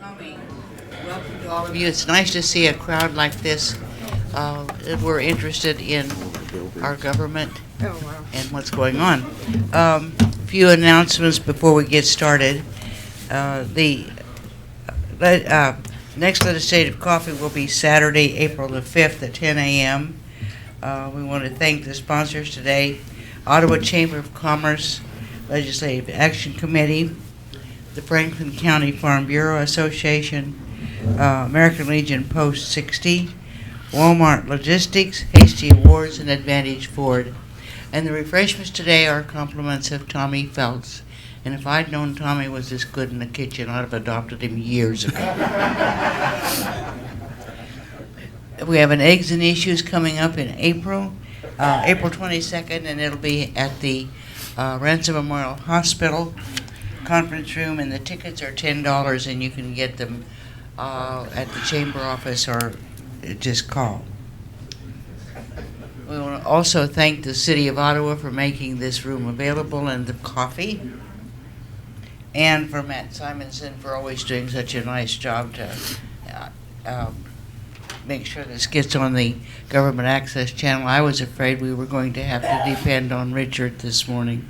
Tommy, welcome to all of you. It's nice to see a crowd like this. We're interested in our government and what's going on. Few announcements before we get started. The next legislative coffee will be Saturday, April the 5th at 10 a.m. We want to thank the sponsors today: Ottawa Chamber of Commerce Legislative Action Committee, the Franklin County Farm Bureau Association, American Legion Post 60, Walmart Logistics, Hasty Awards, and Advantage Ford. And the refreshments today are compliments of Tommy Feltz. And if I'd known Tommy was this good in the kitchen, I'd have adopted him years ago. We have an Eggs and Issues coming up in April 22nd, and it'll be at the Ransom Memorial Hospital conference room, and the tickets are $10, and you can get them at the chamber office or just call. We want to also thank the City of Ottawa for making this room available and the coffee, and for Matt Simonson for always doing such a nice job to make sure this gets on the Government Access Channel. I was afraid we were going to have to depend on Richard this morning.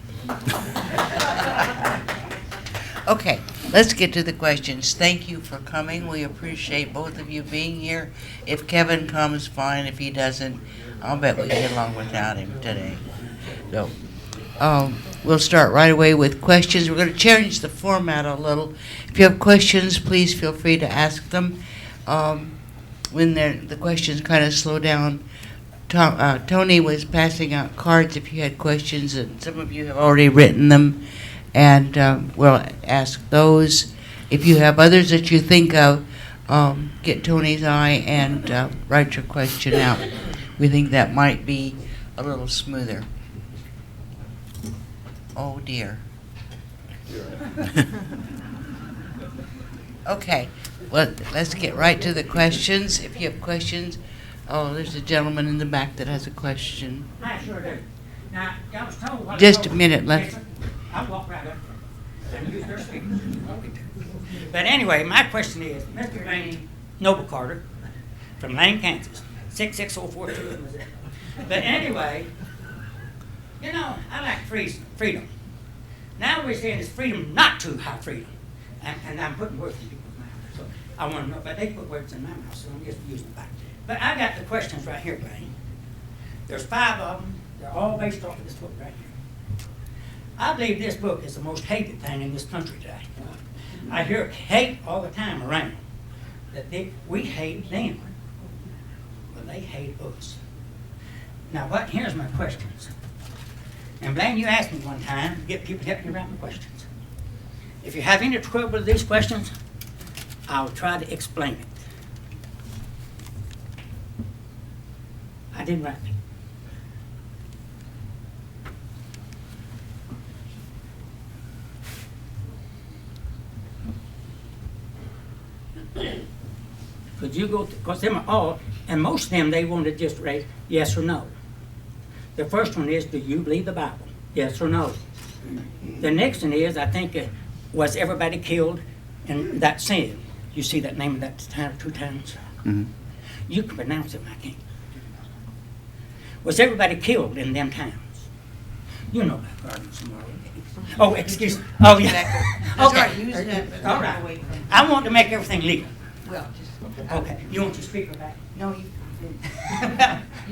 Okay, let's get to the questions. Thank you for coming. We appreciate both of you being here. If Kevin comes, fine. If he doesn't, I'll bet we get along without him today. So, we'll start right away with questions. We're going to change the format a little. If you have questions, please feel free to ask them. When the questions kind of slow down, Tony was passing out cards if you had questions, and some of you have already written them, and we'll ask those. If you have others that you think of, get Tony's eye and write your question out. We think that might be a little smoother. Oh dear. Okay, well, let's get right to the questions. If you have questions, there's a gentleman in the back that has a question. I sure do. Now, I was told what Just a minute, let's. I'll walk right up and use their speakers. But anyway, my question is, Mr. Lane Noble Carter from Lane, Kansas, 66042. But anyway, you know, I like freedom. Now we're saying it's freedom not to have freedom. And I'm putting words in people's mouths. So I want to know, but they put words in my mouth, so I'm just using it back. But I got the questions right here, Blaine. There's 5 of them. They're all based off of this book right here. I believe this book is the most hated thing in this country today. I hear hate all the time around. That we hate them. Well, they hate us. Now, here's my questions. And Blaine, you asked me one time to get people to help me write my questions. If you have any trouble with these questions, I'll try to explain it. I didn't write it. Could you go, because them are all, and most of them, they want to just raise yes or no. The first one is, do you believe the Bible? Yes or no. The next one is, I think, was everybody killed in that sin? You see that name of that town 2 times? Mm-hmm. You can pronounce it, I can't. Was everybody killed in them towns? You know about Gardens tomorrow. Oh, excuse me. Oh, yeah. Okay. All right. I want to make everything legal. Well, just. Okay. You want your speaker back? No, you.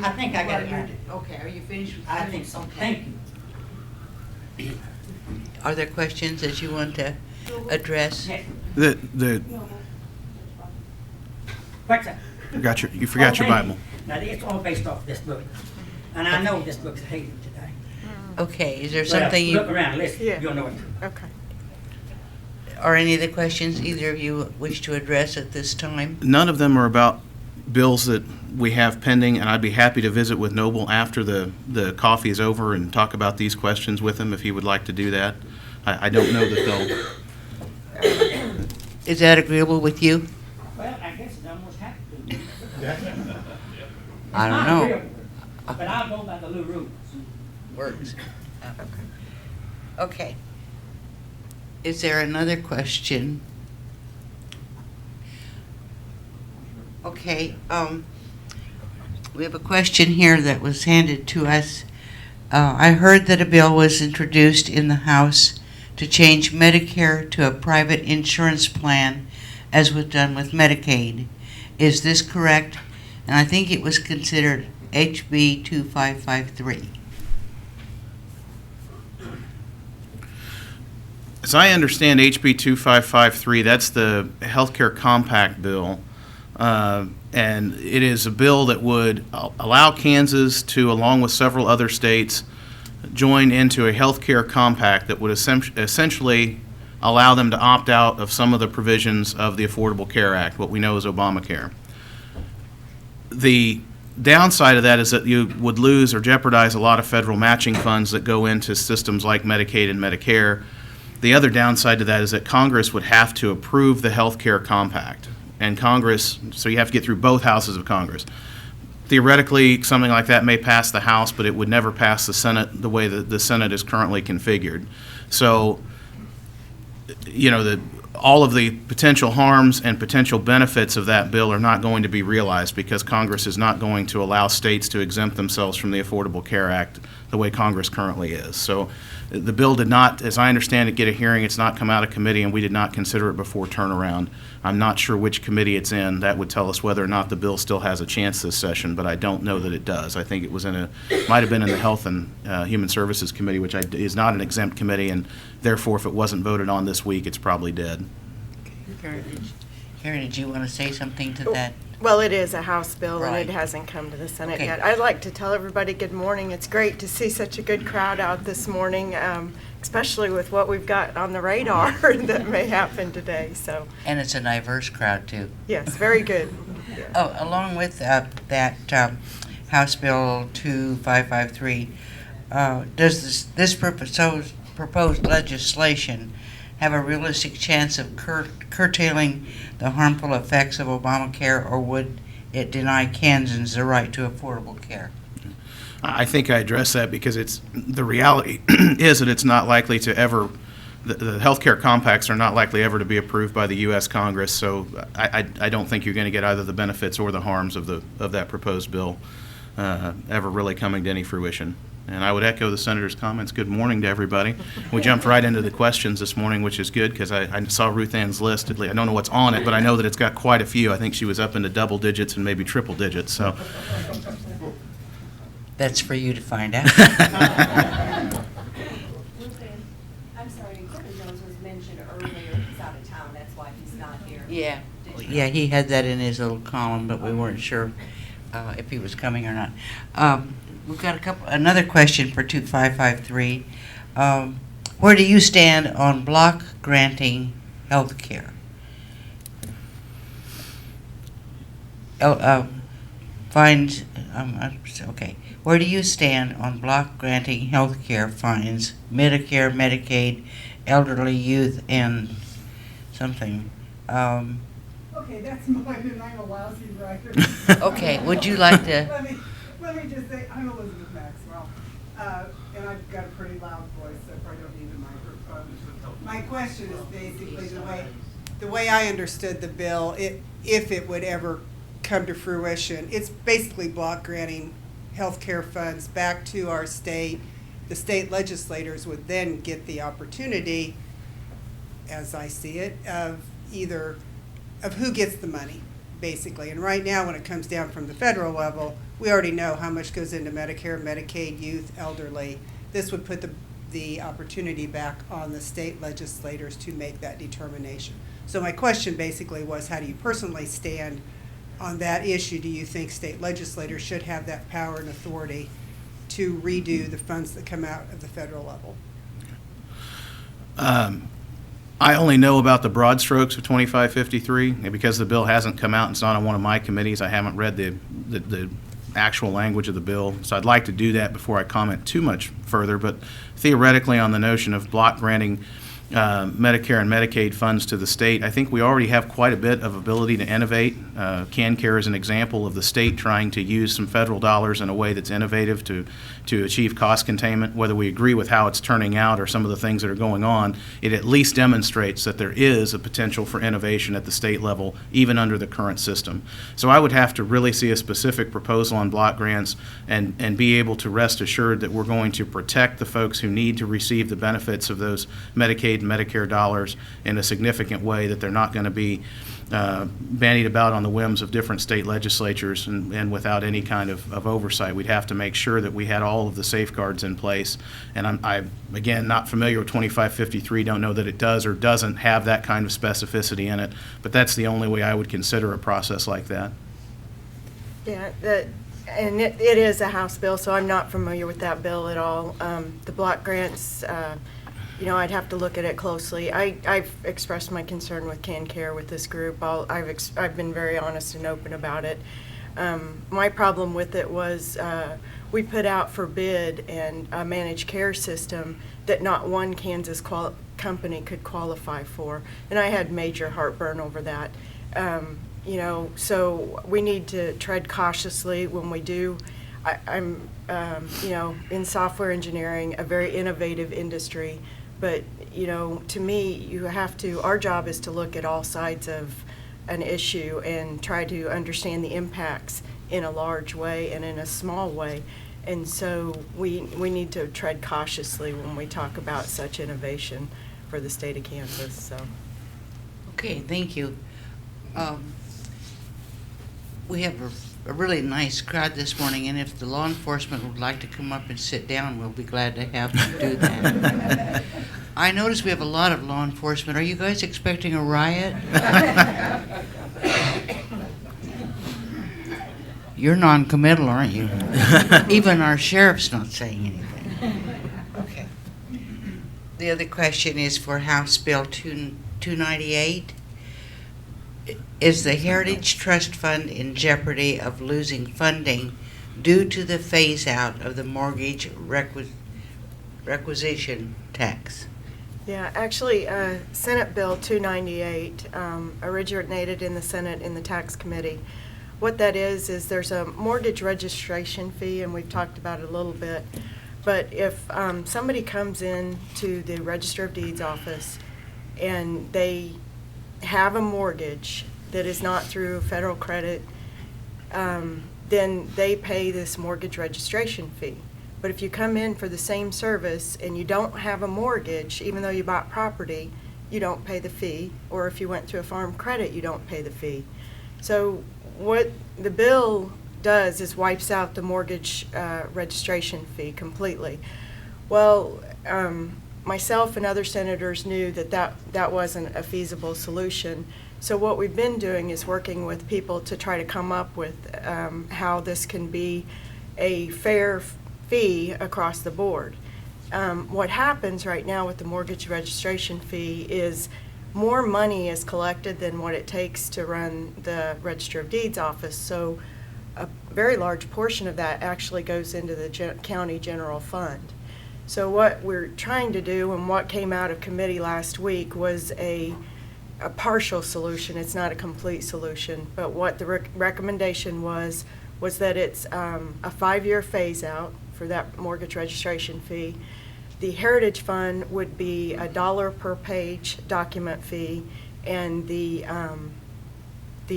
I think I got it right. Okay, are you finished with I think so. Thank you. Are there questions that you want to address? What's that? You forgot your Bible. Now, it's all based off this book. And I know this book's hated today. Okay, is there something Look around, listen, you'll know it. Okay. Are any of the questions either of you wish to address at this time? None of them are about bills that we have pending, and I'd be happy to visit with Noble after the coffee is over and talk about these questions with him if he would like to do that. I don't know that they'll. Is that agreeable with you? Well, I guess it almost has to be. I don't know. Agreeable, but I'll go by the little rules. Works. Okay. Is there another question? Okay, we have a question here that was handed to us. I heard that a bill was introduced in the House to change Medicare to a private insurance plan, as was done with Medicaid. Is this correct? And I think it was considered HB 2553. As I understand HB 2553, that's the healthcare compact bill. And it is a bill that would allow Kansas to, along with several other states, join into a healthcare compact that would essentially allow them to opt out of some of the provisions of the Affordable Care Act, what we know as Obamacare. The downside of that is that you would lose or jeopardize a lot of federal matching funds that go into systems like Medicaid and Medicare. The other downside to that is that Congress would have to approve the health care compact. And Congress, so you have to get through both houses of Congress. Theoretically, something like that may pass the House, but it would never pass the Senate the way that the Senate is currently configured. So, you know, all of the potential harms and potential benefits of that bill are not going to be realized because Congress is not going to allow states to exempt themselves from the Affordable Care Act the way Congress currently is. So the bill did not, as I understand it, get a hearing. It's not come out of committee, and we did not consider it before turnaround. I'm not sure which committee it's in. That would tell us whether or not the bill still has a chance this session, but I don't know that it does. I think it was might have been in the Health and Human Services Committee, which is not an exempt committee, and therefore, if it wasn't voted on this week, it's probably dead. Karen, did you want to say something to that? Well, it is a House bill, and Right. it hasn't come to the Senate Okay. yet. I'd like to tell everybody good morning. It's great to see such a good crowd out this morning, especially with what we've got on the radar that may happen today. So, And it's a diverse crowd, too. yes, very good. Oh, along with that House Bill 2553, does this proposed legislation have a realistic chance of curtailing the harmful effects of Obamacare, or would it deny Kansans the right to affordable care? I think I addressed that because the reality is that it's not likely to ever, the health care compacts are not likely ever to be approved by the U.S. Congress, so I don't think you're going to get either the benefits or the harms of that proposed bill ever really coming to any fruition. And I would echo the Senator's comments. Good morning to everybody. We jumped right into the questions this morning, which is good because I saw Ruth Ann's list. I don't know what's on it, but I know that it's got quite a few. I think she was up into double digits and maybe triple digits. So That's for you to find out. I'm sorry, Kevin Jones was mentioned earlier, he's out of town, that's why he's not here. Yeah. Yeah, he had that in his little column, but we weren't sure if he was coming or not. We've got another question for 2553. Where do you stand on block granting health care? Okay. Where do you stand on block granting health care fines, Medicare, Medicaid, elderly, youth, and something? Okay, that's mine, and I'm a lousy writer. Okay, would you like to? Let me just say, I'm Elizabeth Maxwell, and I've got a pretty loud voice, so I don't need a microphone. My question is basically the way I understood the bill, if it would ever come to fruition, it's basically block granting health care funds back to our state. The state legislators would then get the opportunity, as I see it, of who gets the money, basically. And right now, when it comes down from the federal level, we already know how much goes into Medicare, Medicaid, youth, elderly. This would put the opportunity back on the state legislators to make that determination. So my question basically was, how do you personally stand on that issue? Do you think state legislators should have that power and authority to redo the funds that come out of the federal level? I only know about the broad strokes of 2553, and because the bill hasn't come out and it's not on one of my committees, I haven't read the actual language of the bill. So I'd like to do that before I comment too much further. But theoretically, on the notion of block granting Medicare and Medicaid funds to the state. I think we already have quite a bit of ability to innovate. CanCare is an example of the state trying to use some federal dollars in a way that's innovative to achieve cost containment. Whether we agree with how it's turning out or some of the things that are going on, it at least demonstrates that there is a potential for innovation at the state level, even under the current system. So I would have to really see a specific proposal on block grants and be able to rest assured that we're going to protect the folks who need to receive the benefits of those Medicaid and Medicare dollars in a significant way, that they're not going to be bandied about on the whims of different state legislatures and without any kind of oversight. We'd have to make sure that we had all of the safeguards in place. And I'm again, not familiar with 2553, don't know that it does or doesn't have that kind of specificity in it, but that's the only way I would consider a process like that. Yeah, and it is a House bill, so I'm not familiar with that bill at all. The block grants, I'd have to look at it closely. I've expressed my concern with CanCare with this group. I've been very honest and open about it. My problem with it was we put out for bid and a managed care system that not one Kansas company could qualify for, and I had major heartburn over that. So we need to tread cautiously when we do. I'm in software engineering, a very innovative industry. But, to me, our job is to look at all sides of an issue and try to understand the impacts in a large way and in a small way. And so we need to tread cautiously when we talk about such innovation for the state of Kansas. So. Okay, thank you. We have a really nice crowd this morning, and if the law enforcement would like to come up and sit down, we'll be glad to have them do that. I notice we have a lot of law enforcement. Are you guys expecting a riot? You're non-committal, aren't you? Even our sheriff's not saying anything. Okay. The other question is for House Bill 298. Is the Heritage Trust Fund in jeopardy of losing funding due to the phase-out of the mortgage requisition tax? Yeah, actually, Senate Bill 298 originated in the Senate in the Tax Committee. What that is there's a mortgage registration fee, and we've talked about it a little bit. But if somebody comes in to the Register of Deeds office and they have a mortgage that is not through federal credit, then they pay this mortgage registration fee. But if you come in for the same service and you don't have a mortgage, even though you bought property, you don't pay the fee. Or if you went through a farm credit, you don't pay the fee. So what the bill does is wipes out the mortgage registration fee completely. Well, myself and other senators knew that wasn't a feasible solution. So what we've been doing is working with people to try to come up with how this can be a fair fee across the board. What happens right now with the mortgage registration fee is more money is collected than what it takes to run the Register of Deeds office. So a very large portion of that actually goes into the county general fund. So what we're trying to do, and what came out of committee last week, was a partial solution. It's not a complete solution, but what the recommendation was that it's a 5-year phase out for that mortgage registration fee. The Heritage Fund would be $1 per page document fee, and the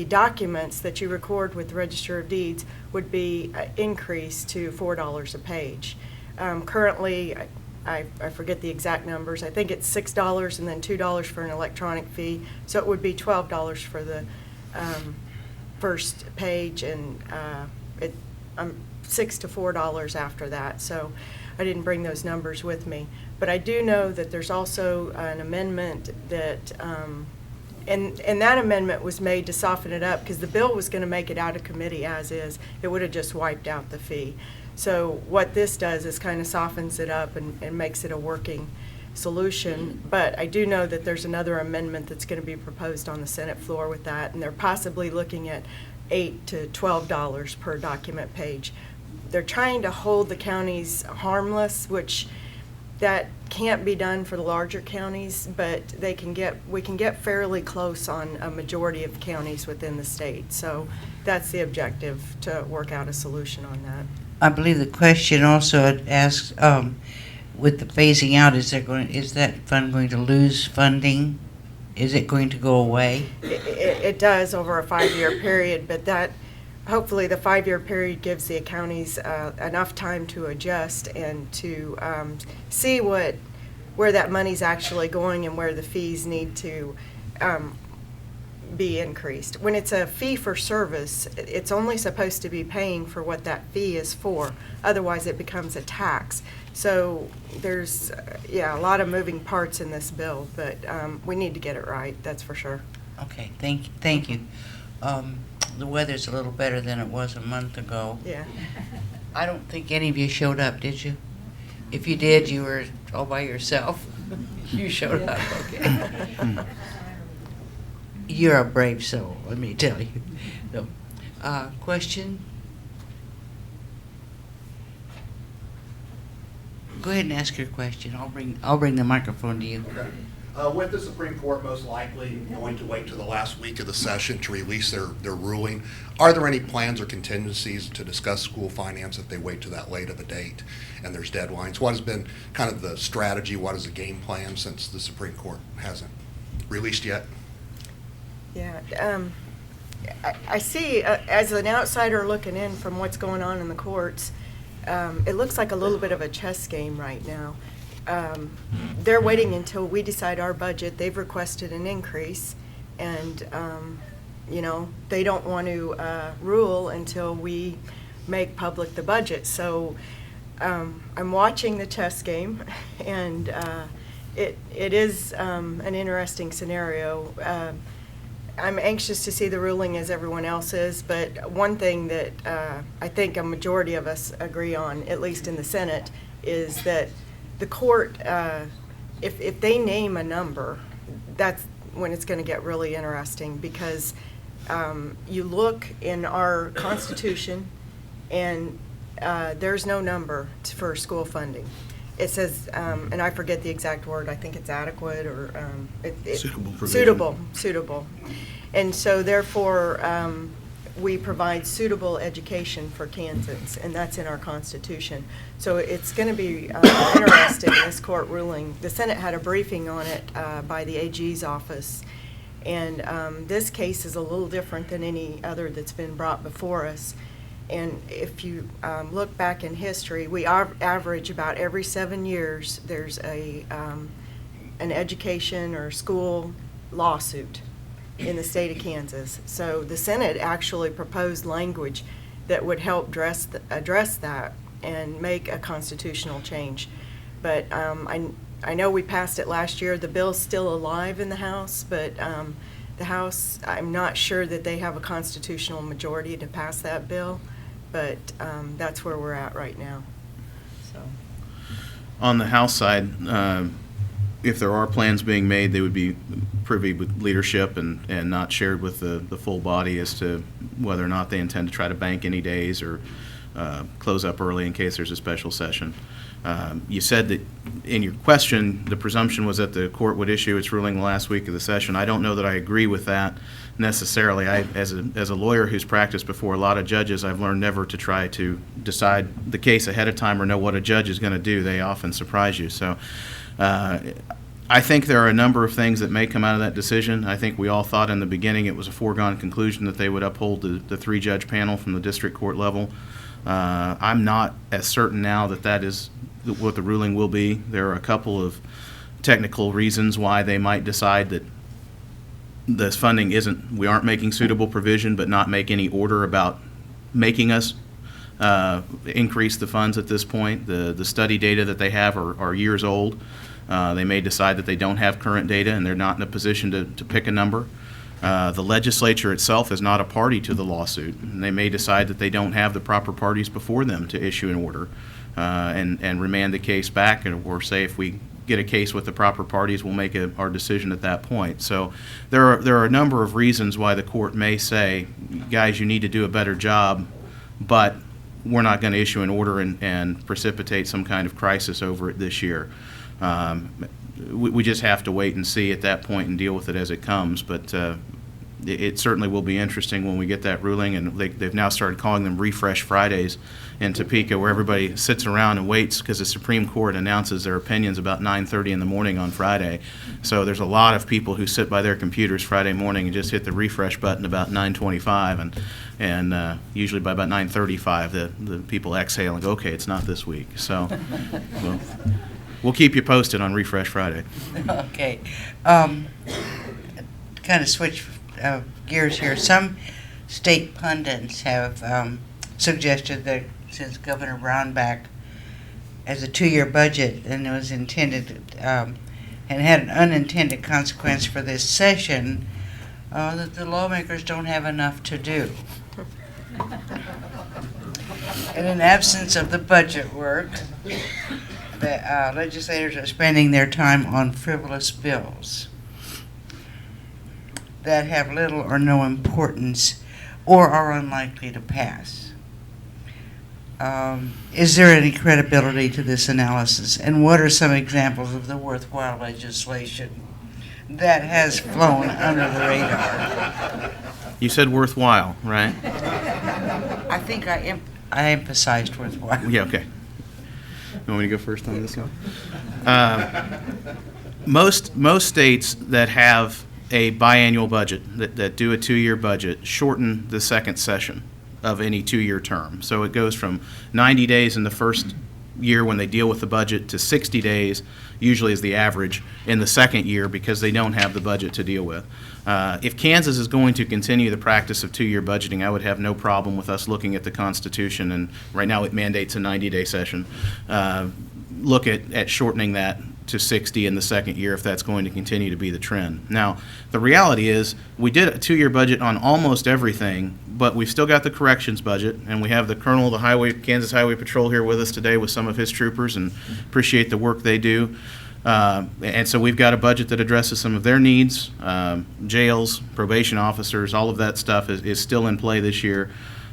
documents that you record with the Register of Deeds would be increased to $4 a page. Currently, I forget the exact numbers. I think it's $6 and then $2 for an electronic fee. So it would be $12 for the first page, and $6 to $4 after that. So I didn't bring those numbers with me. But I do know that there's also an amendment that, and that amendment was made to soften it up, because the bill was going to make it out of committee as is. It would have just wiped out the fee. So what this does is kind of softens it up and makes it a working solution. But I do know that there's another amendment that's going to be proposed on the Senate floor with that, and they're possibly looking at $8 to $12 per document page. They're trying to hold the counties harmless, which That can't be done for the larger counties, but we can get fairly close on a majority of counties within the state. So that's the objective, to work out a solution on that. I believe the question also asks, with the phasing out, is that fund going to lose funding? Is it going to go away? It does over a 5-year period, but hopefully the 5-year period gives the counties enough time to adjust and to see where that money's actually going and where the fees need to be increased. When it's a fee for service, it's only supposed to be paying for what that fee is for. Otherwise, it becomes a tax. So there's, a lot of moving parts in this bill, but we need to get it right, that's for sure. Okay, thank you. The weather's a little better than it was a month ago. Yeah. I don't think any of you showed up, did you? If you did, you were all by yourself. You showed up, okay. You're a brave soul, let me tell you. No. Question? Go ahead and ask your question. I'll bring the microphone to you. With the Supreme Court most likely going to wait till the last week of the session to release their ruling, are there any plans or contingencies to discuss school finance if they wait to that late of a date and there's deadlines? What has been kind of the strategy? What is the game plan since the Supreme Court hasn't released yet? Yeah, I see, as an outsider looking in from what's going on in the courts, it looks like a little bit of a chess game right now. They're waiting until we decide our budget. They've requested an increase, and, they don't want to rule until we make public the budget. So I'm watching the chess game, and it is an interesting scenario. I'm anxious to see the ruling as everyone else is, but one thing that I think a majority of us agree on, at least in the Senate, is that the court, if they name a number, that's when it's going to get really interesting, because you look in our Constitution and there's no number for school funding. It says, and I forget the exact word, I think it's adequate or Suitable provision. Suitable. And so therefore, we provide suitable education for Kansans, and that's in our Constitution. So it's going to be interesting, this court ruling. The Senate had a briefing on it by the AG's office, and this case is a little different than any other that's been brought before us. And if you look back in history, we average about every 7 years, there's an education or school lawsuit in the state of Kansas. So the Senate actually proposed language that would help address that and make a constitutional change. But I know we passed it last year. The bill's still alive in the House, but the House, I'm not sure that they have a constitutional majority to pass that bill. But that's where we're at right now. So. On the House side, if there are plans being made, they would be privy with leadership and not shared with the full body as to whether or not they intend to try to bank any days or close up early in case there's a special session. You said that in your question, the presumption was that the court would issue its ruling the last week of the session. I don't know that I agree with that necessarily. As a lawyer who's practiced before a lot of judges, I've learned never to try to decide the case ahead of time or know what a judge is going to do. They often surprise you. So I think there are a number of things that may come out of that decision. I think we all thought in the beginning it was a foregone conclusion that they would uphold the 3-judge panel from the district court level. I'm not as certain now that is what the ruling will be. There are a couple of technical reasons why they might decide that this funding we aren't making suitable provision, but not make any order about making us increase the funds at this point. The study data that they have are years old. They may decide that they don't have current data and they're not in a position to pick a number. The legislature itself is not a party to the lawsuit, and they may decide that they don't have the proper parties before them to issue an order and remand the case back, or say if we get a case with the proper parties, we'll make our decision at that point. So there are a number of reasons why the court may say, guys, you need to do a better job, but we're not going to issue an order and precipitate some kind of crisis over it this year. We just have to wait and see at that point and deal with it as it comes. But it certainly will be interesting when we get that ruling, and they've now started calling them Refresh Fridays in Topeka, where everybody sits around and waits because the Supreme Court announces their opinions about 9:30 in the morning on Friday. So there's a lot of people who sit by their computers Friday morning and just hit the refresh button about 9:25, and usually by about 9:35 the people exhale and go, okay, it's not this week. So we'll keep you posted on Refresh Friday. Okay. Kind of switch gears here. Some state pundits have suggested that since Governor Brownback has a 2-year budget and it was intended and had an unintended consequence for this session, that the lawmakers don't have enough to do. In an absence of the budget work, the legislators are spending their time on frivolous bills that have little or no importance or are unlikely to pass. Is there any credibility to this analysis? And what are some examples of the worthwhile legislation that has flown under the radar? You said worthwhile, right? I think I emphasized worthwhile. Yeah, okay. You want me to go first on this one? Most states that have a biannual budget, that do a 2-year budget, shorten the second session of any 2-year term. So it goes from 90 days in the first year when they deal with the budget to 60 days, usually is the average, in the second year because they don't have the budget to deal with. If Kansas is going to continue the practice of 2-year budgeting, I would have no problem with us looking at the Constitution, and right now it mandates a 90-day session. Look at shortening that to 60 in the second year if that's going to continue to be the trend. Now, the reality is we did a 2-year budget on almost everything, but we've still got the corrections budget, and we have the Colonel of the Kansas Highway Patrol here with us today with some of his troopers, and appreciate the work they do. And so we've got a budget that addresses some of their needs. Jails, probation officers, all of that stuff is still in play this year.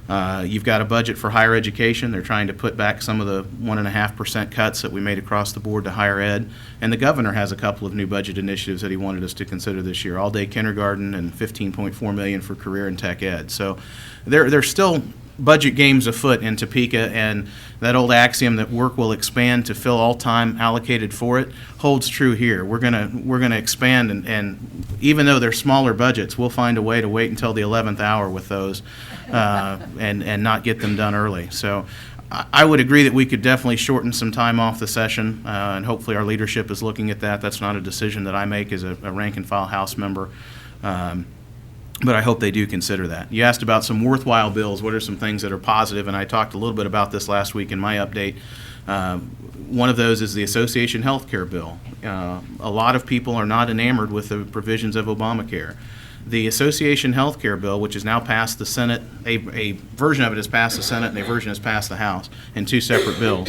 You've got a budget for higher education. They're trying to put back some of the 1.5% cuts that we made across the board to higher ed. And the governor has a couple of new budget initiatives that he wanted us to consider this year: all-day kindergarten and $15.4 million for career and tech ed. So there's still budget games afoot in Topeka, and that old axiom that work will expand to fill all time allocated for it holds true here. We're gonna expand, and even though they're smaller budgets, we'll find a way to wait until the 11th hour with those and not get them done early. So I would agree that we could definitely shorten some time off the session, and hopefully our leadership is looking at that. That's not a decision that I make as a rank and file House member. But I hope they do consider that. You asked about some worthwhile bills. What are some things that are positive? And I talked a little bit about this last week in my update. One of those is the association health care bill. A lot of people are not enamored with the provisions of Obamacare. The association health care bill, which has now passed the Senate, a version of it has passed the Senate and a version has passed the House in 2 separate bills,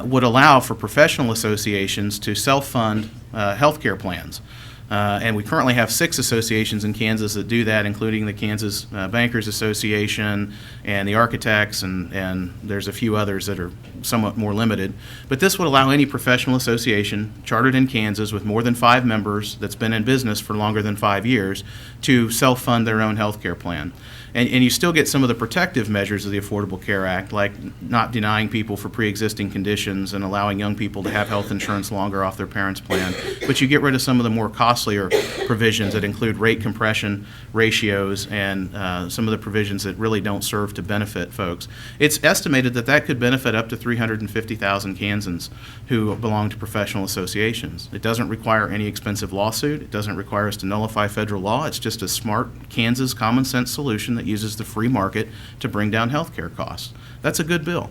would allow for professional associations to self-fund health care plans. And we currently have 6 associations in Kansas that do that, including the Kansas Bankers Association and the Architects, and there's a few others that are somewhat more limited. But this would allow any professional association chartered in Kansas with more than 5 members that's been in business for longer than 5 years to self-fund their own health care plan. And you still get some of the protective measures of the Affordable Care Act, like not denying people for pre-existing conditions and allowing young people to have health insurance longer off their parents' plan. But you get rid of some of the more costlier provisions that include rate compression ratios and some of the provisions that really don't serve to benefit folks. It's estimated that that could benefit up to 350,000 Kansans who belong to professional associations. It doesn't require any expensive lawsuit. It doesn't require us to nullify federal law. It's just a smart Kansas common sense solution that uses the free market to bring down health care costs. That's a good bill.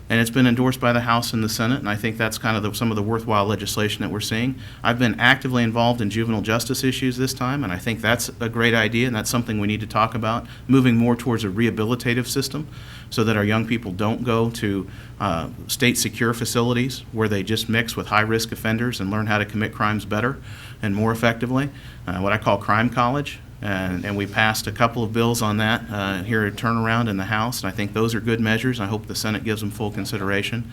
And it's been endorsed by the House and the Senate, and I think that's kind of some of the worthwhile legislation that we're seeing. I've been actively involved in juvenile justice issues this time, and I think that's a great idea, and that's something we need to talk about, moving more towards a rehabilitative system so that our young people don't go to state secure facilities where they just mix with high-risk offenders and learn how to commit crimes better and more effectively, what I call crime college. And we passed a couple of bills on that here at turnaround in the House, and I think those are good measures. I hope the Senate gives them full consideration.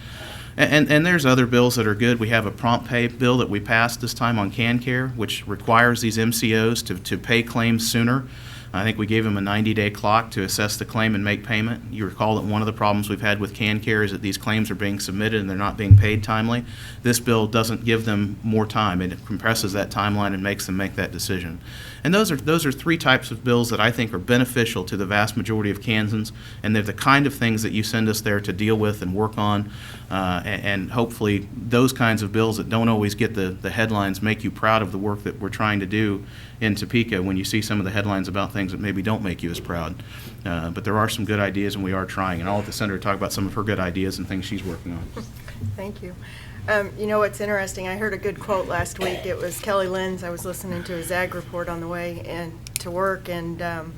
And there's other bills that are good. We have a prompt pay bill that we passed this time on CanCare, which requires these MCOs to pay claims sooner. I think we gave them a 90-day clock to assess the claim and make payment. You recall that one of the problems we've had with CanCare is that these claims are being submitted and they're not being paid timely. This bill doesn't give them more time. It compresses that timeline and makes them make that decision. And those are three types of bills that I think are beneficial to the vast majority of Kansans, and they're the kind of things that you send us there to deal with and work on, and hopefully those kinds of bills that don't always get the headlines make you proud of the work that we're trying to do in Topeka when you see some of the headlines about things that maybe don't make you as proud. But there are some good ideas, and we are trying, and I'll let the Senator talk about some of her good ideas and things she's working on. Thank you. You know what's interesting? I heard a good quote last week. It was Kelly Lynn's. I was listening to his ag report on the way to work, and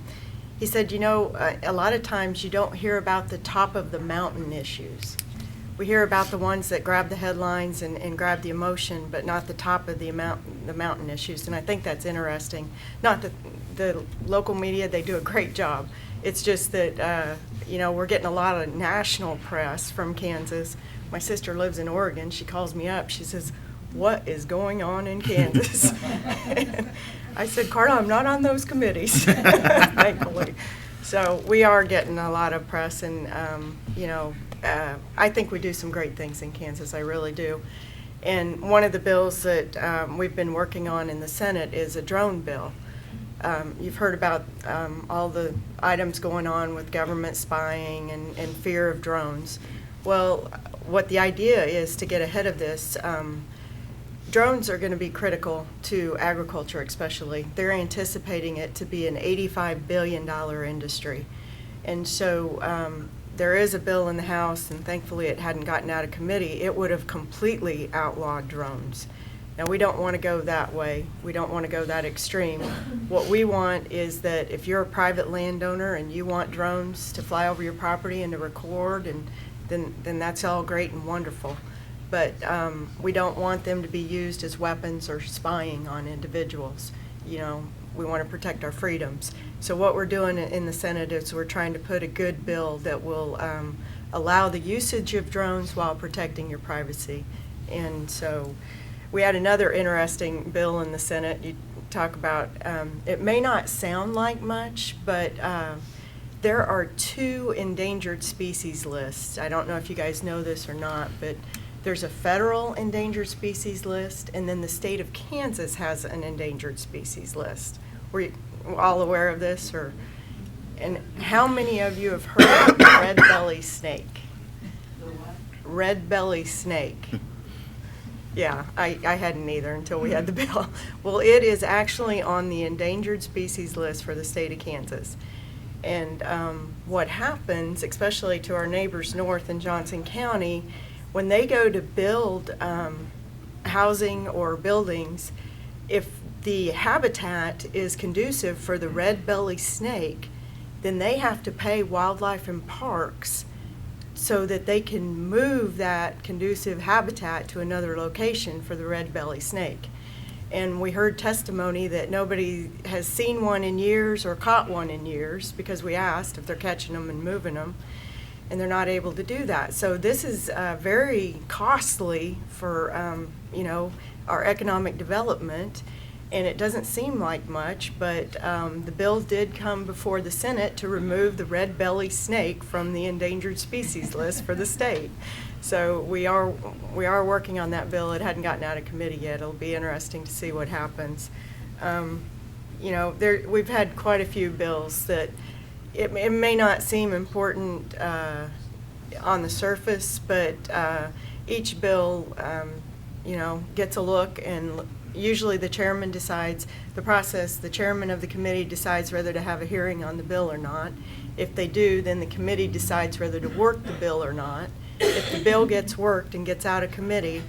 he said, you know, a lot of times you don't hear about the top of the mountain issues. We hear about the ones that grab the headlines and grab the emotion, but not the top of the mountain issues. And I think that's interesting. Not that the local media, they do a great job. It's just that, you know, we're getting a lot of national press from Kansas. My sister lives in Oregon. She calls me up. She says, what is going on in Kansas? I said, Carla, I'm not on those committees, thankfully. So we are getting a lot of press, and, you know, I think we do some great things in Kansas. I really do. And one of the bills that we've been working on in the Senate is a drone bill. You've heard about all the items going on with government spying and fear of drones. Well, what the idea is to get ahead of this, drones are going to be critical to agriculture especially. They're anticipating it to be an $85 billion industry. And so there is a bill in the House, and thankfully it hadn't gotten out of committee. It would have completely outlawed drones. Now, we don't want to go that way. We don't want to go that extreme. What we want is that if you're a private landowner and you want drones to fly over your property and to record, and then that's all great and wonderful. But we don't want them to be used as weapons or spying on individuals. You know, we want to protect our freedoms. So what we're doing in the Senate is we're trying to put a good bill that will allow the usage of drones while protecting your privacy. And so we had another interesting bill in the Senate. You talk about, it may not sound like much, but there are 2 endangered species lists. I don't know if you guys know this or not, but there's a federal endangered species list, and then the state of Kansas has an endangered species list. Were you all aware of this? And how many of you have heard of the red belly snake? Red belly snake. Yeah, I hadn't either until we had the bill. Well, it is actually on the endangered species list for the state of Kansas. And what happens, especially to our neighbors north in Johnson County, when they go to build housing or buildings, if the habitat is conducive for the red belly snake, then they have to pay Wildlife and Parks so that they can move that conducive habitat to another location for the red belly snake. And we heard testimony that nobody has seen one in years or caught one in years because we asked if they're catching them and moving them, and they're not able to do that. So this is very costly for you know, our economic development, and it doesn't seem like much, but the bill did come before the Senate to remove the red belly snake from the endangered species list for the state. So we are working on that bill. It hadn't gotten out of committee yet. It'll be interesting to see what happens. You know, we've had quite a few bills that it may not seem important on the surface, but each bill, you know, gets a look, and usually the chairman decides the process. The chairman of the committee decides whether to have a hearing on the bill or not. If they do, then the committee decides whether to work the bill or not. If the bill gets worked and gets out of committee,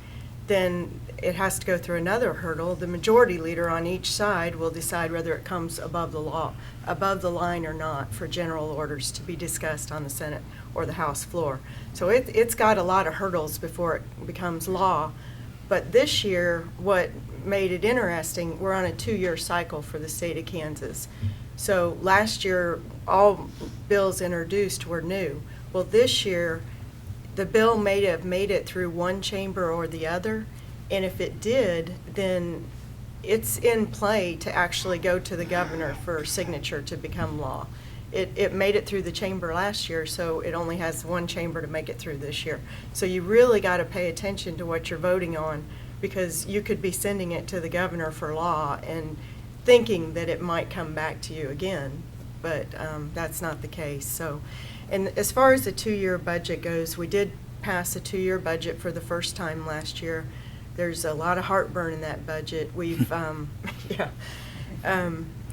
then it has to go through another hurdle. The majority leader on each side will decide whether it comes above the line or not for general orders to be discussed on the Senate or the House floor. So it's got a lot of hurdles before it becomes law. But this year, what made it interesting, we're on a 2-year cycle for the state of Kansas. So last year, all bills introduced were new. Well, this year, the bill may have made it through one chamber or the other, and if it did, then it's in play to actually go to the governor for signature to become law. It made it through the chamber last year, so it only has one chamber to make it through this year. So you really got to pay attention to what you're voting on, because you could be sending it to the governor for law and thinking that it might come back to you again, but that's not the case. So, and as far as the 2-year budget goes, we did pass a 2-year budget for the first time last year. There's a lot of heartburn in that budget. We've,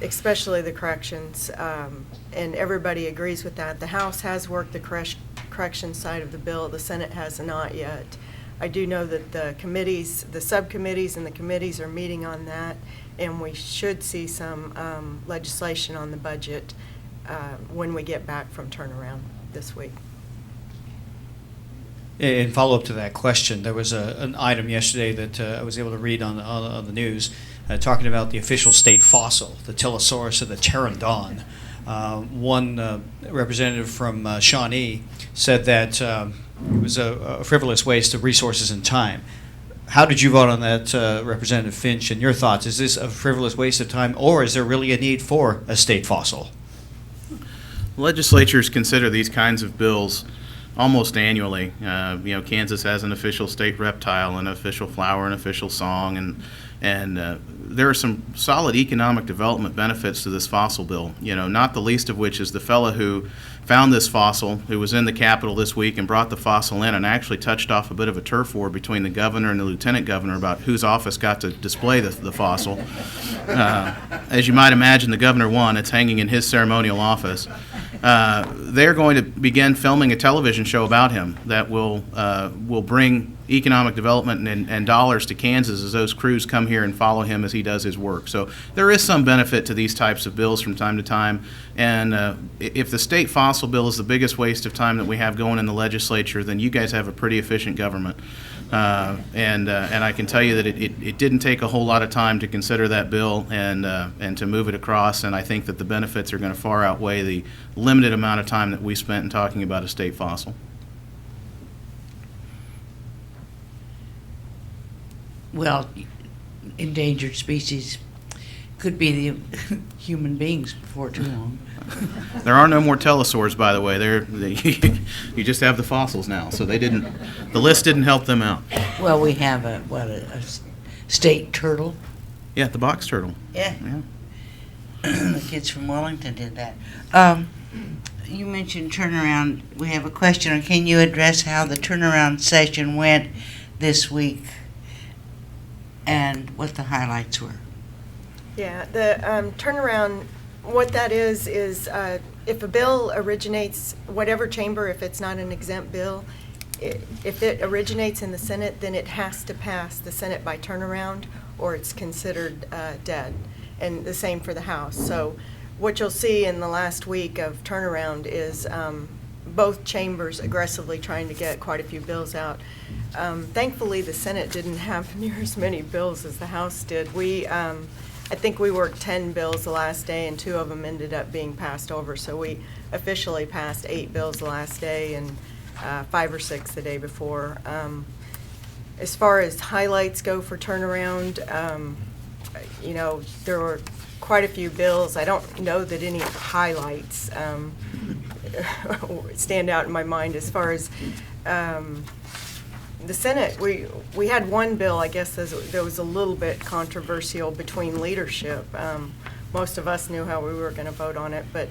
especially the corrections, and everybody agrees with that. The House has worked the correction side of the bill. The Senate has not yet. I do know that the committees, the subcommittees and the committees are meeting on that, and we should see some legislation on the budget when we get back from turnaround this week. In follow-up to that question, there was an item yesterday that I was able to read on the news talking about the official state fossil, the Tylosaurus of the pteranodon. One representative from Shawnee said that it was a frivolous waste of resources and time. How did you vote on that, Representative Finch, and your thoughts? Is this a frivolous waste of time, or is there really a need for a state fossil? Legislatures consider these kinds of bills almost annually. Kansas has an official state reptile, an official flower, an official song, and there are some solid economic development benefits to this fossil bill, not the least of which is the fellow who found this fossil, who was in the Capitol this week and brought the fossil in and actually touched off a bit of a turf war between the governor and the lieutenant governor about whose office got to display the fossil. As you might imagine, the governor won. It's hanging in his ceremonial office. They're going to begin filming a television show about him that will bring economic development and dollars to Kansas as those crews come here and follow him as he does his work. So there is some benefit to these types of bills from time to time. And if the state fossil bill is the biggest waste of time that we have going in the legislature, then you guys have a pretty efficient government. And I can tell you that it didn't take a whole lot of time to consider that bill and to move it across, and I think that the benefits are going to far outweigh the limited amount of time that we spent in talking about a state fossil. Well, endangered species could be the human beings before too long. There are no more telesaurs, by the way. You just have the fossils now, so the list didn't help them out. Well, we have a state turtle. Yeah, the box turtle. Yeah. Yeah. The kids from Wellington did that. You mentioned turnaround. We have a question. Can you address how the turnaround session went this week and what the highlights were? Yeah, the turnaround, what that is if a bill originates, whatever chamber, if it's not an exempt bill, if it originates in the Senate, then it has to pass the Senate by turnaround, or it's considered dead. And the same for the House. So what you'll see in the last week of turnaround is both chambers aggressively trying to get quite a few bills out. Thankfully, the Senate didn't have near as many bills as the House did. I think we worked 10 bills the last day, and 2 of them ended up being passed over. So we officially passed 8 bills the last day and 5 or 6 the day before. As far as highlights go for turnaround, there were quite a few bills. I don't know that any highlights stand out in my mind. As far as the Senate, we had one bill, I guess, that was a little bit controversial between leadership. Most of us knew how we were going to vote on it, but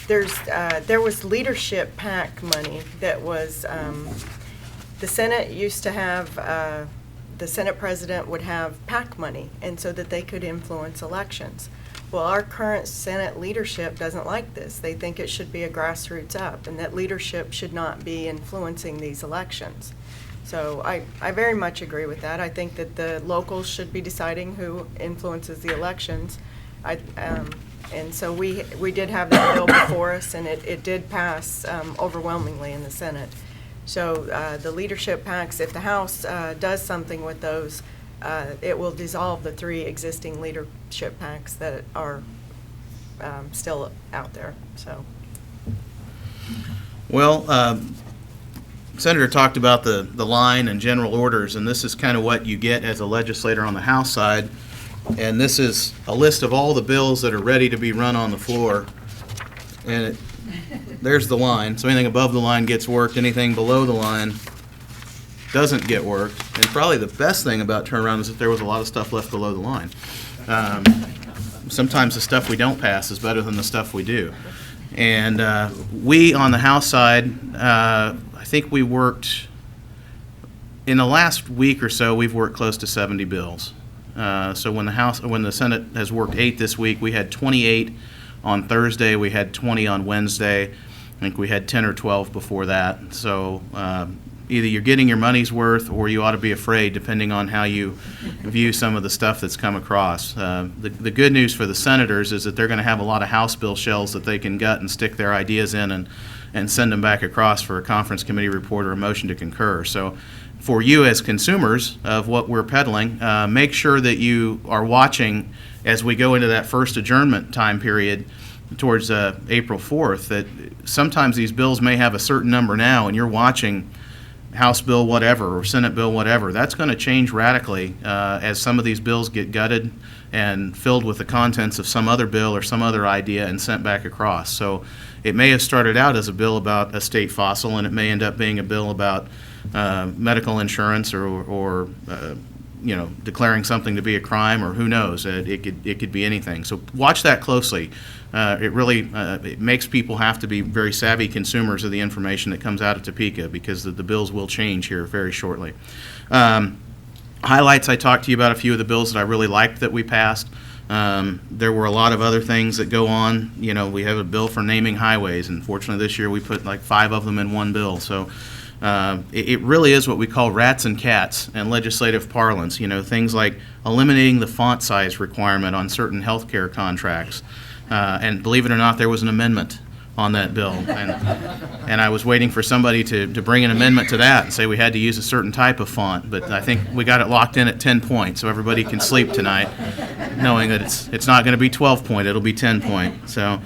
there was leadership PAC money that was, the Senate used to have, the Senate president would have PAC money, and so that they could influence elections. Well, our current Senate leadership doesn't like this. They think it should be a grassroots up, and that leadership should not be influencing these elections. So I very much agree with that. I think that the locals should be deciding who influences the elections. And so we did have that bill before us, and it did pass overwhelmingly in the Senate. So the leadership PACs, if the House does something with those, it will dissolve the 3 existing leadership PACs that are still out there, so. Well, Senator talked about the line and general orders, and this is kind of what you get as a legislator on the House side. And this is a list of all the bills that are ready to be run on the floor. And there's the line. So anything above the line gets worked. Anything below the line doesn't get worked. And probably the best thing about turnaround is that there was a lot of stuff left below the line. Sometimes the stuff we don't pass is better than the stuff we do. And we, on the House side, I think we worked, in the last week or so, we've worked close to 70 bills. So when the Senate has worked 8 this week, we had 28 on Thursday, we had 20 on Wednesday. I think we had 10 or 12 before that. So either you're getting your money's worth or you ought to be afraid, depending on how you view some of the stuff that's come across. The good news for the senators is that they're going to have a lot of House bill shells that they can gut and stick their ideas in and send them back across for a conference committee report or a motion to concur. So for you as consumers of what we're peddling, make sure that you are watching as we go into that first adjournment time period towards April 4th, that sometimes these bills may have a certain number now and you're watching House bill whatever or Senate bill whatever. That's going to change radically as some of these bills get gutted and filled with the contents of some other bill or some other idea and sent back across. So it may have started out as a bill about a state fossil, and it may end up being a bill about medical insurance or declaring something to be a crime, or who knows. It could be anything. So watch that closely. It makes people have to be very savvy consumers of the information that comes out of Topeka, because the bills will change here very shortly. Highlights, I talked to you about a few of the bills that I really liked that we passed. There were a lot of other things that go on. We have a bill for naming highways, and fortunately this year we put like 5 of them in one bill. So it really is what we call rats and cats in legislative parlance. Things like eliminating the font size requirement on certain health care contracts. And believe it or not, there was an amendment on that bill. And I was waiting for somebody to bring an amendment to that and say we had to use a certain type of font. But I think we got it locked in at 10 point, so everybody can sleep tonight knowing that it's not going to be 12 point, it'll be 10 point. So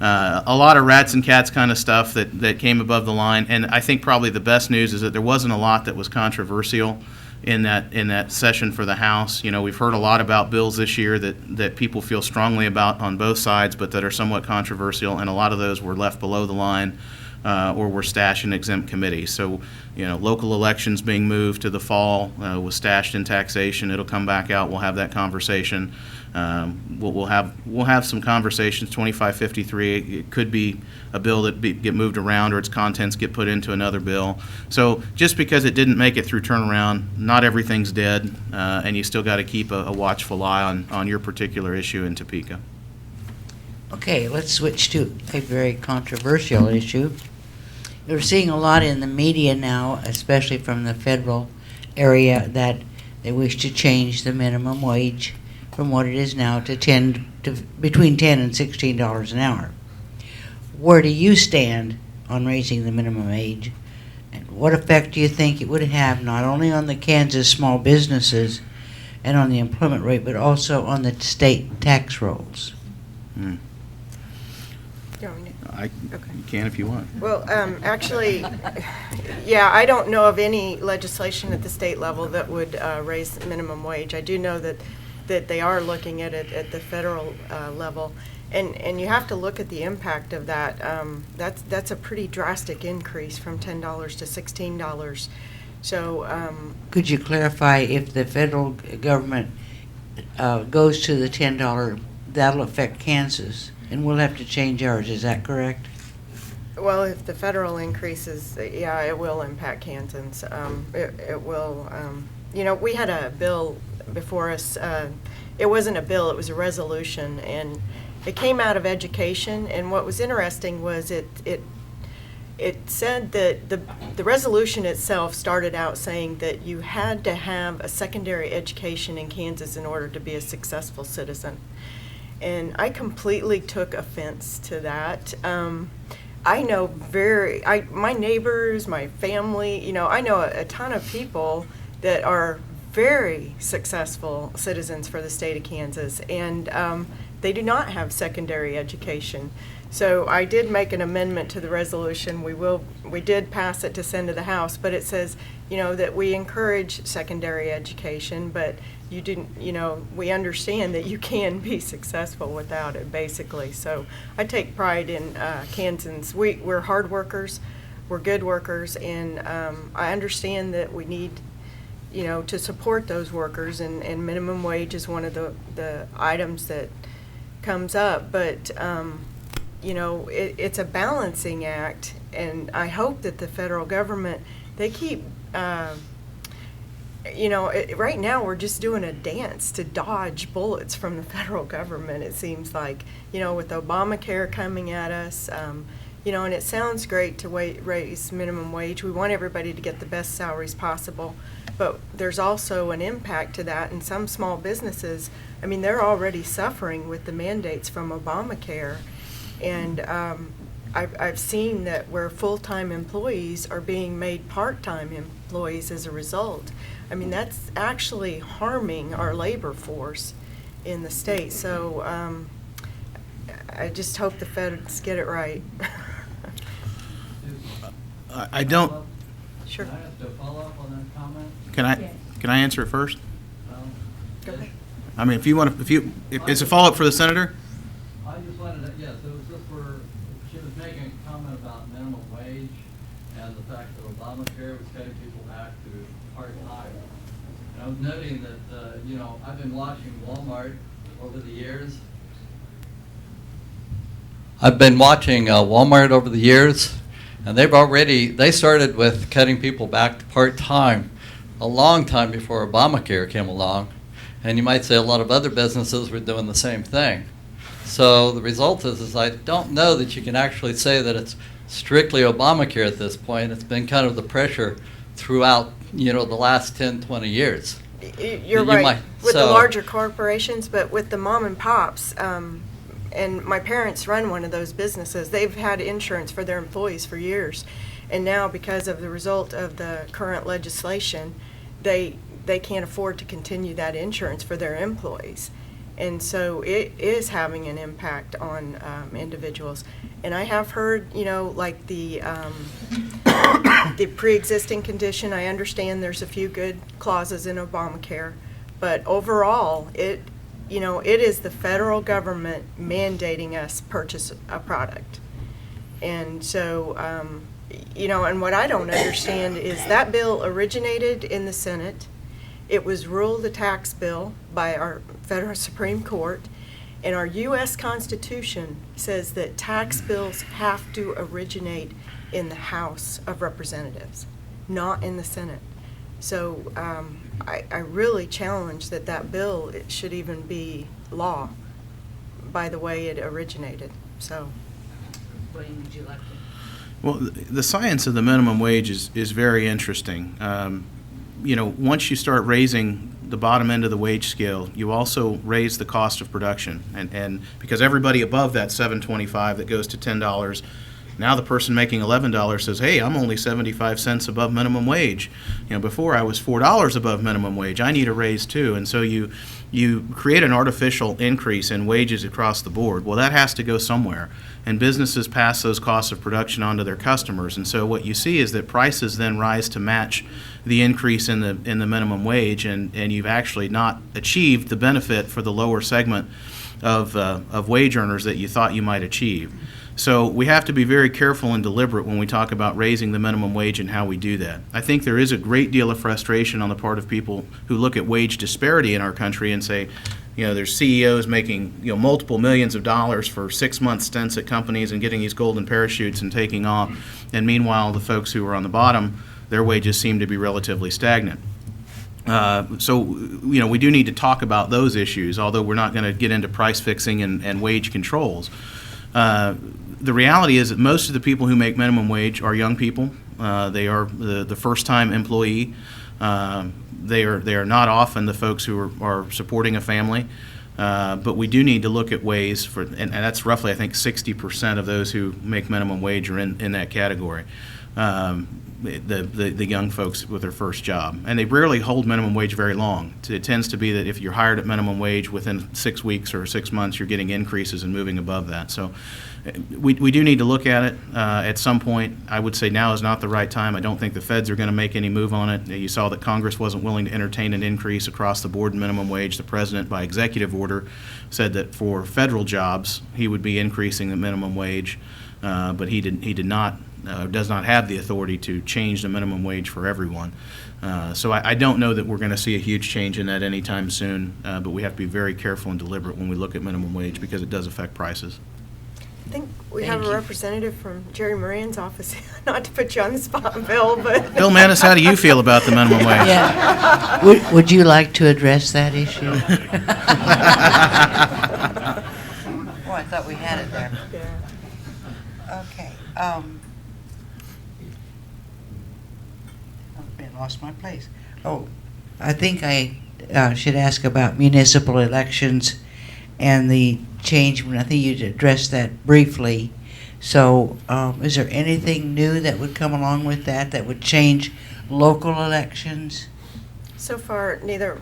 a lot of rats and cats kind of stuff that came above the line. And I think probably the best news is that there wasn't a lot that was controversial in that session for the House. We've heard a lot about bills this year that people feel strongly about on both sides, but that are somewhat controversial, and a lot of those were left below the line or were stashed in exempt committees. So, local elections being moved to the fall was stashed in taxation. It'll come back out. We'll have that conversation. We'll have some conversations. 2553, it could be a bill that get moved around, or its contents get put into another bill. So just because it didn't make it through turnaround, not everything's dead, and you still got to keep a watchful eye on your particular issue in Topeka. Okay, let's switch to a very controversial issue. We're seeing a lot in the media now, especially from the federal area, that they wish to change the minimum wage from what it is now to between $10 and $16 an hour. Where do you stand on raising the minimum wage, and what effect do you think it would have not only on the Kansas small businesses and on the employment rate, but also on the state tax rolls? You can if you want. Well, actually, yeah, I don't know of any legislation at the state level that would raise the minimum wage. I do know that they are looking at it at the federal level, and you have to look at the impact of that. That's a pretty drastic increase from $10 to $16. So, could you clarify, if the federal government goes to the $10, that'll affect Kansas, and we'll have to change ours, is that correct? well, if the federal increases, yeah, it will impact Kansans. It will. We had a bill before us. It wasn't a bill; it was a resolution, and it came out of education. And what was interesting was it said that the resolution itself started out saying that you had to have a secondary education in Kansas in order to be a successful citizen. And I completely took offense to that. I know my neighbors, my family, I know a ton of people that are very successful citizens for the state of Kansas, and they do not have secondary education. So I did make an amendment to the resolution. We did pass it to send to the House, but it says, that we encourage secondary education, but you didn't, we understand that you can be successful without it, basically. So I take pride in Kansans. We're hard workers, we're good workers, and I understand that we need, to support those workers, and minimum wage is one of the items that comes up, but it's a balancing act, and I hope that the federal government, they keep, right now we're just doing a dance to dodge bullets from the federal government, it seems like, with Obamacare coming at us, and it sounds great to raise minimum wage. We want everybody to get the best salaries possible, but there's also an impact to that, and some small businesses, they're already suffering with the mandates from Obamacare. And I've seen that where full-time employees are being made part-time employees as a result. That's actually harming our labor force in the state. So I just hope the feds get it right. I don't, Sure. Can I have to follow up on that comment? can I answer it first? Go ahead. It's a follow-up for the senator? I just wanted to, yes, it was just for, she was making a comment about minimum wage and the fact that Obamacare was cutting people back to part-time. And I was noting that, I've been watching Walmart over the years. And they started with cutting people back to part-time a long time before Obamacare came along. And you might say a lot of other businesses were doing the same thing. So the result is I don't know that you can actually say that it's strictly Obamacare at this point. It's been kind of the pressure throughout, the last 10, 20 years. You're right, with the larger corporations, but with the mom and pops, and my parents run one of those businesses. They've had insurance for their employees for years, and now because of the result of the current legislation, they can't afford to continue that insurance for their employees. And so it is having an impact on individuals. And I have heard, like the pre-existing condition, I understand there's a few good clauses in Obamacare, but overall, it is the federal government mandating us purchase a product. And so, and what I don't understand is that bill originated in the Senate. It was ruled a tax bill by our federal Supreme Court, and our U.S. Constitution says that tax bills have to originate in the House of Representatives, not in the Senate. So I really challenge that bill it should even be law by the way it originated. So, Wayne, would you like to? Well, the science of the minimum wage is very interesting. Once you start raising the bottom end of the wage scale, you also raise the cost of production. And because everybody above that $7.25 that goes to $10, now the person making $11 says, hey, I'm only 75 cents above minimum wage. Before I was $4 above minimum wage. I need a raise too. And so you create an artificial increase in wages across the board. Well, that has to go somewhere. And businesses pass those costs of production on to their customers. And so what you see is that prices then rise to match the increase in the minimum wage, and you've actually not achieved the benefit for the lower segment of wage earners that you thought you might achieve. So we have to be very careful and deliberate when we talk about raising the minimum wage and how we do that. I think there is a great deal of frustration on the part of people who look at wage disparity in our country and say, there's CEOs making multiple millions of dollars for 6-month stints at companies and getting these golden parachutes and taking off, and meanwhile the folks who are on the bottom, their wages seem to be relatively stagnant. So we do need to talk about those issues, although we're not going to get into price fixing and wage controls. The reality is that most of the people who make minimum wage are young people. They are the first-time employee. They are not often the folks who are supporting a family. But we do need to look at ways for, and that's roughly, I think, 60% of those who make minimum wage are in that category. the young folks with their first job. And they rarely hold minimum wage very long. It tends to be that if you're hired at minimum wage, within 6 weeks or 6 months, you're getting increases and moving above that. So we do need to look at it at some point. I would say now is not the right time. I don't think the feds are going to make any move on it. You saw that Congress wasn't willing to entertain an increase across the board in minimum wage. The president, by executive order, said that for federal jobs, he would be increasing the minimum wage, but he did not, does not have the authority to change the minimum wage for everyone. So I don't know that we're going to see a huge change in that anytime soon, but we have to be very careful and deliberate when we look at minimum wage because it does affect prices. I think we Thank have a you. representative from Jerry Moran's office, not to put you on the spot, Bill, but. Bill Manis, how do you feel about the minimum wage? Yeah. Would you like to address that issue? Oh, I thought we had it there. Yeah. Okay. I lost my place. Oh, I think I should ask about municipal elections and the change. I think you addressed that briefly. So, is there anything new that would come along with that would change local elections? So far, neither,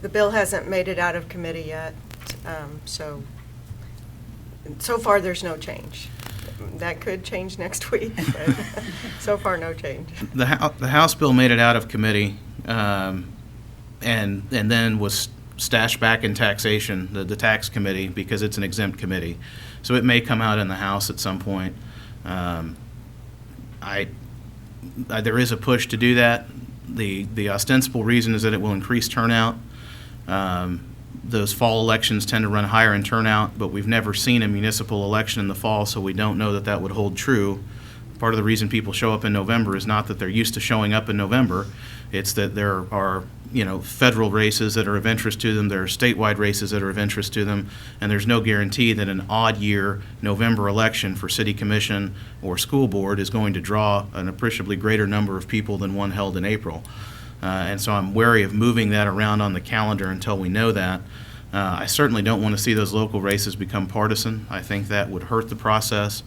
the bill hasn't made it out of committee yet, so far there's no change. That could change next week, but so far no change. The House bill made it out of committee, and then was stashed back in taxation, the tax committee, because it's an exempt committee. So it may come out in the House at some point. There is a push to do that. The ostensible reason is that it will increase turnout. Those fall elections tend to run higher in turnout, but we've never seen a municipal election in the fall, so we don't know that that would hold true. Part of the reason people show up in November is not that they're used to showing up in November. It's that there are, federal races that are of interest to them, there are statewide races that are of interest to them, and there's no guarantee that an odd year November election for city commission or school board is going to draw an appreciably greater number of people than one held in April. And so I'm wary of moving that around on the calendar until we know that. I certainly don't want to see those local races become partisan. I think that would hurt the process.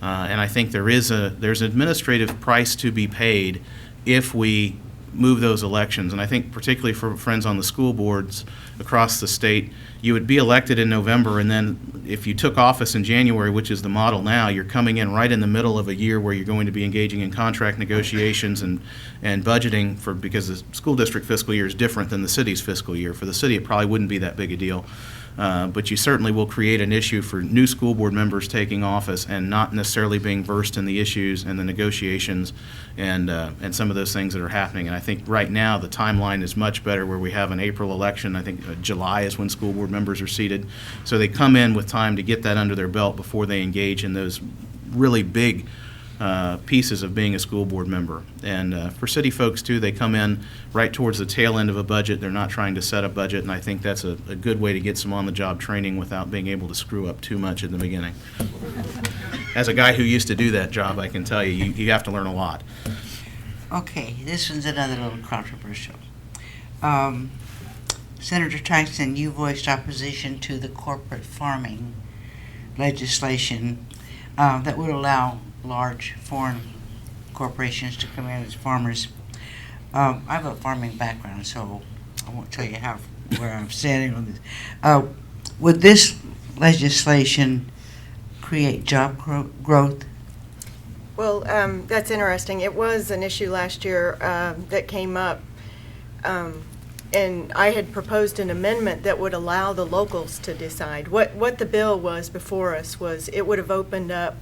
And I think there's an administrative price to be paid if we move those elections. And I think particularly for friends on the school boards across the state, you would be elected in November, and then if you took office in January, which is the model now, you're coming in right in the middle of a year where you're going to be engaging in contract negotiations and budgeting because the school district fiscal year is different than the city's fiscal year. For the city, it probably wouldn't be that big a deal. But you certainly will create an issue for new school board members taking office and not necessarily being versed in the issues and the negotiations and some of those things that are happening. And I think right now the timeline is much better where we have an April election. I think July is when school board members are seated. So they come in with time to get that under their belt before they engage in those really big pieces of being a school board member. And for city folks too, they come in right towards the tail end of a budget. They're not trying to set a budget, and I think that's a good way to get some on-the-job training without being able to screw up too much in the beginning. As a guy who used to do that job, I can tell you have to learn a lot. Okay, this one's another little controversial. Senator Tyson, you voiced opposition to the corporate farming legislation that would allow large foreign corporations to come in as farmers. I have a farming background, so I won't tell you where I'm standing on this. Would this legislation create job growth? Well, that's interesting. It was an issue last year that came up, and I had proposed an amendment that would allow the locals to decide. What the bill was before us was it would have opened up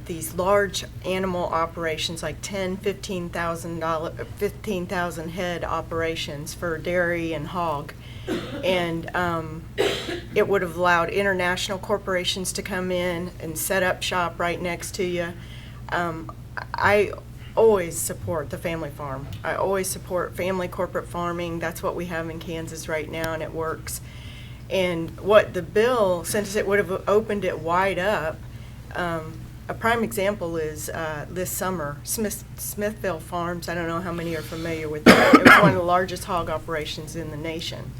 these large animal operations, like 15,000 head operations for dairy and hog. And it would have allowed international corporations to come in and set up shop right next to you. I always support the family farm. I always support family corporate farming. That's what we have in Kansas right now, and it works. And what the bill, since it would have opened it wide up, a prime example is this summer, Smithville Farms. I don't know how many are familiar with that. It was one of the largest hog operations in the nation.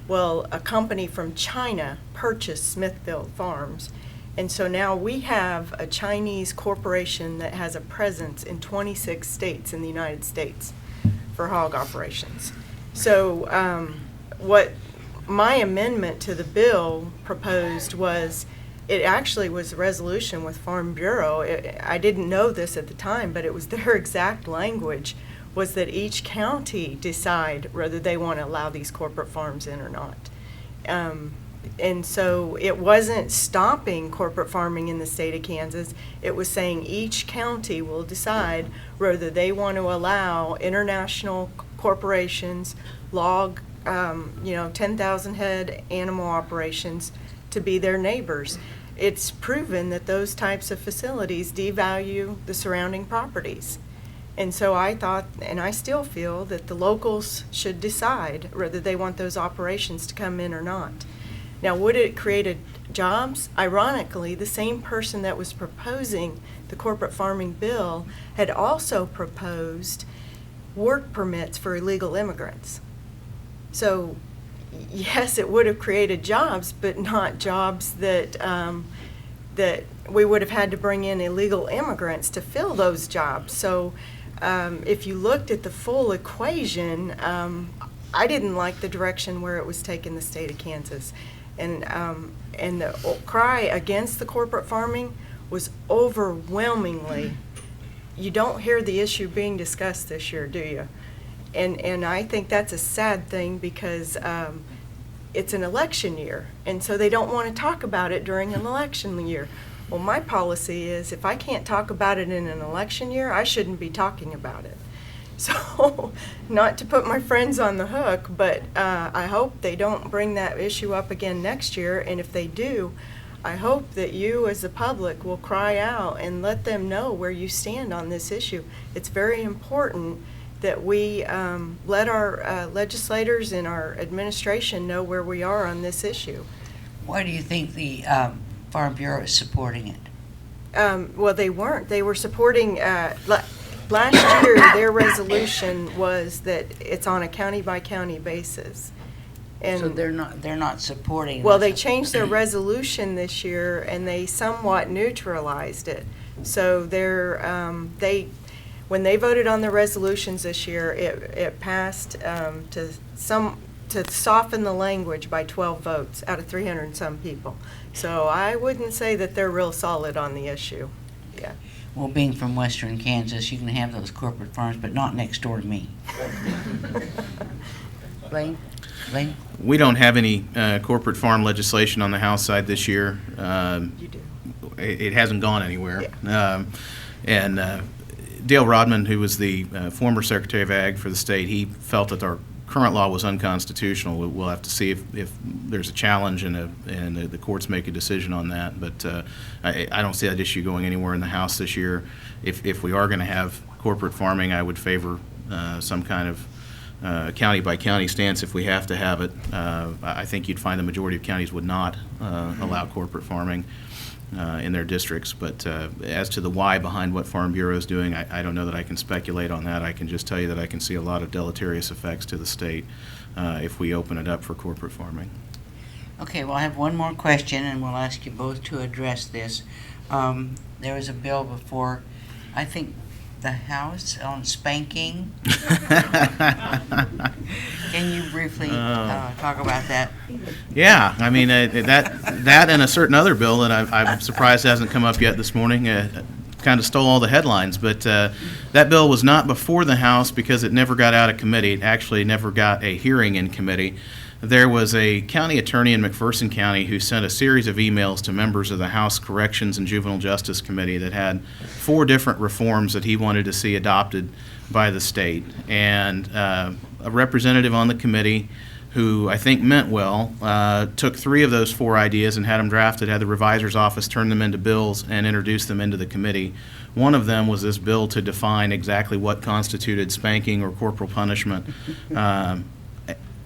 Well, a company from China purchased Smithville Farms, And so now we have a Chinese corporation that has a presence in 26 states in the United States for hog operations. So what my amendment to the bill proposed was, it actually was a resolution with Farm Bureau. I didn't know this at the time, but it was their exact language, was that each county decide whether they want to allow these corporate farms in or not. And so it wasn't stopping corporate farming in the state of Kansas. It was saying each county will decide whether they want to allow international corporations, 10,000 head animal operations to be their neighbors. It's proven that those types of facilities devalue the surrounding properties. And so I thought, and I still feel, that the locals should decide whether they want those operations to come in or not. Now, would it create jobs? Ironically, the same person that was proposing the corporate farming bill had also proposed work permits for illegal immigrants. So, yes, it would have created jobs, but not jobs that that we would have had to bring in illegal immigrants to fill those jobs. So, if you looked at the full equation, I didn't like the direction where it was taking the state of Kansas. And the cry against the corporate farming was overwhelmingly, you don't hear the issue being discussed this year, do you? And I think that's a sad thing, because it's an election year, and so they don't want to talk about it during an election year. Well, my policy is, if I can't talk about it in an election year, I shouldn't be talking about it. So, not to put my friends on the hook, but I hope they don't bring that issue up again next year, and if they do, I hope that you as the public will cry out and let them know where you stand on this issue. It's very important that we let our legislators and our administration know where we are on this issue. Why do you think the Farm Bureau is supporting it? Well, they weren't. They were supporting, last year, their resolution was that it's on a county-by-county basis. And So they're not supporting. well, they this. changed their resolution this year, and they somewhat neutralized it. So when they voted on the resolutions this year, it passed to soften the language by 12 votes out of 300 and some people. So I wouldn't say that they're real solid on the issue. Yeah. Well, being from western Kansas, you can have those corporate farms, but not next door to me. Blaine? We don't have any corporate farm legislation on the House side this year. You do. It hasn't gone anywhere. And Dale Rodman, who was the former Secretary of Ag for the state, he felt that our current law was unconstitutional. We'll have to see if there's a challenge and the courts make a decision on that. But I don't see that issue going anywhere in the House this year. If we are going to have corporate farming, I would favor some kind of county-by-county stance if we have to have it. I think you'd find the majority of counties would not allow corporate farming in their districts. But as to the why behind what Farm Bureau is doing, I don't know that I can speculate on that. I can just tell you that I can see a lot of deleterious effects to the state if we open it up for corporate farming. Okay, well, I have one more question, and we'll ask you both to address this. There was a bill before, I think, the House on spanking. Can you briefly talk about that? Yeah, I mean, that and a certain other bill that I'm surprised hasn't come up yet this morning kind of stole all the headlines. But that bill was not before the House because it never got out of committee. It actually never got a hearing in committee. There was a county attorney in McPherson County who sent a series of emails to members of the House Corrections and Juvenile Justice Committee that had 4 different reforms that he wanted to see adopted by the state. And a representative on the committee, who I think meant well, took 3 of those 4 ideas and had them drafted, had the revisor's office turn them into bills and introduce them into the committee. One of them was this bill to define exactly what constituted spanking or corporal punishment.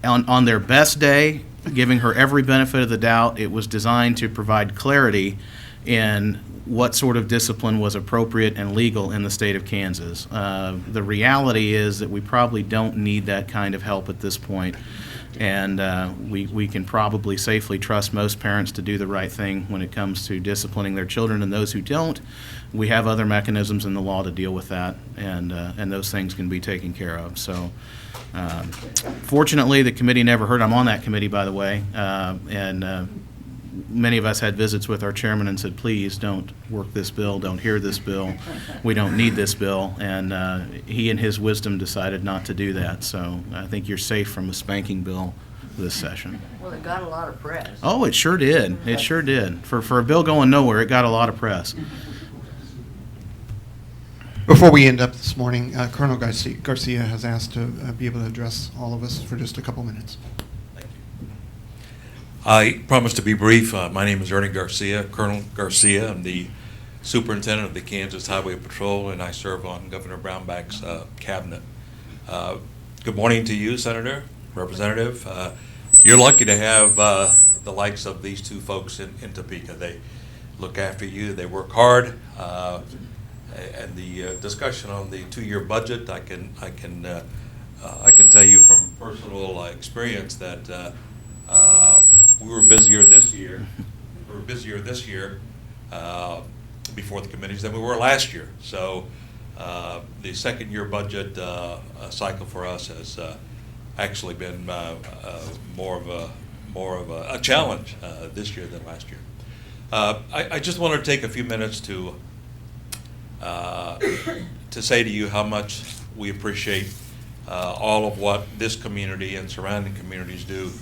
On their best day, giving her every benefit of the doubt, it was designed to provide clarity in what sort of discipline was appropriate and legal in the state of Kansas. The reality is that we probably don't need that kind of help at this point. And we can probably safely trust most parents to do the right thing when it comes to disciplining their children. And those who don't, we have other mechanisms in the law to deal with that, and those things can be taken care of. So fortunately, the committee never heard. I'm on that committee, by the way, and many of us had visits with our chairman and said, please don't work this bill, don't hear this bill, we don't need this bill, and he in his wisdom decided not to do that. So I think you're safe from a spanking bill this session. Well, it got a lot of press. Oh, it sure did. It sure did. For a bill going nowhere, it got a lot of press. Before we end up this morning, Colonel Garcia has asked to be able to address all of us for just a couple minutes. I promise to be brief. My name is Ernie Garcia, Colonel Garcia. I'm the superintendent of the Kansas Highway Patrol, and I serve on Governor Brownback's cabinet. Good morning to you, Senator, Representative. You're lucky to have the likes of these two folks in Topeka. They look after you. They work hard. And the discussion on the 2-year budget, I can tell you from personal experience that we were busier this year. Before the committees than we were last year. So the second-year budget cycle for us has actually been more of a challenge this year than last year. I just want to take a few minutes to say to you how much we appreciate all of what this community and surrounding communities do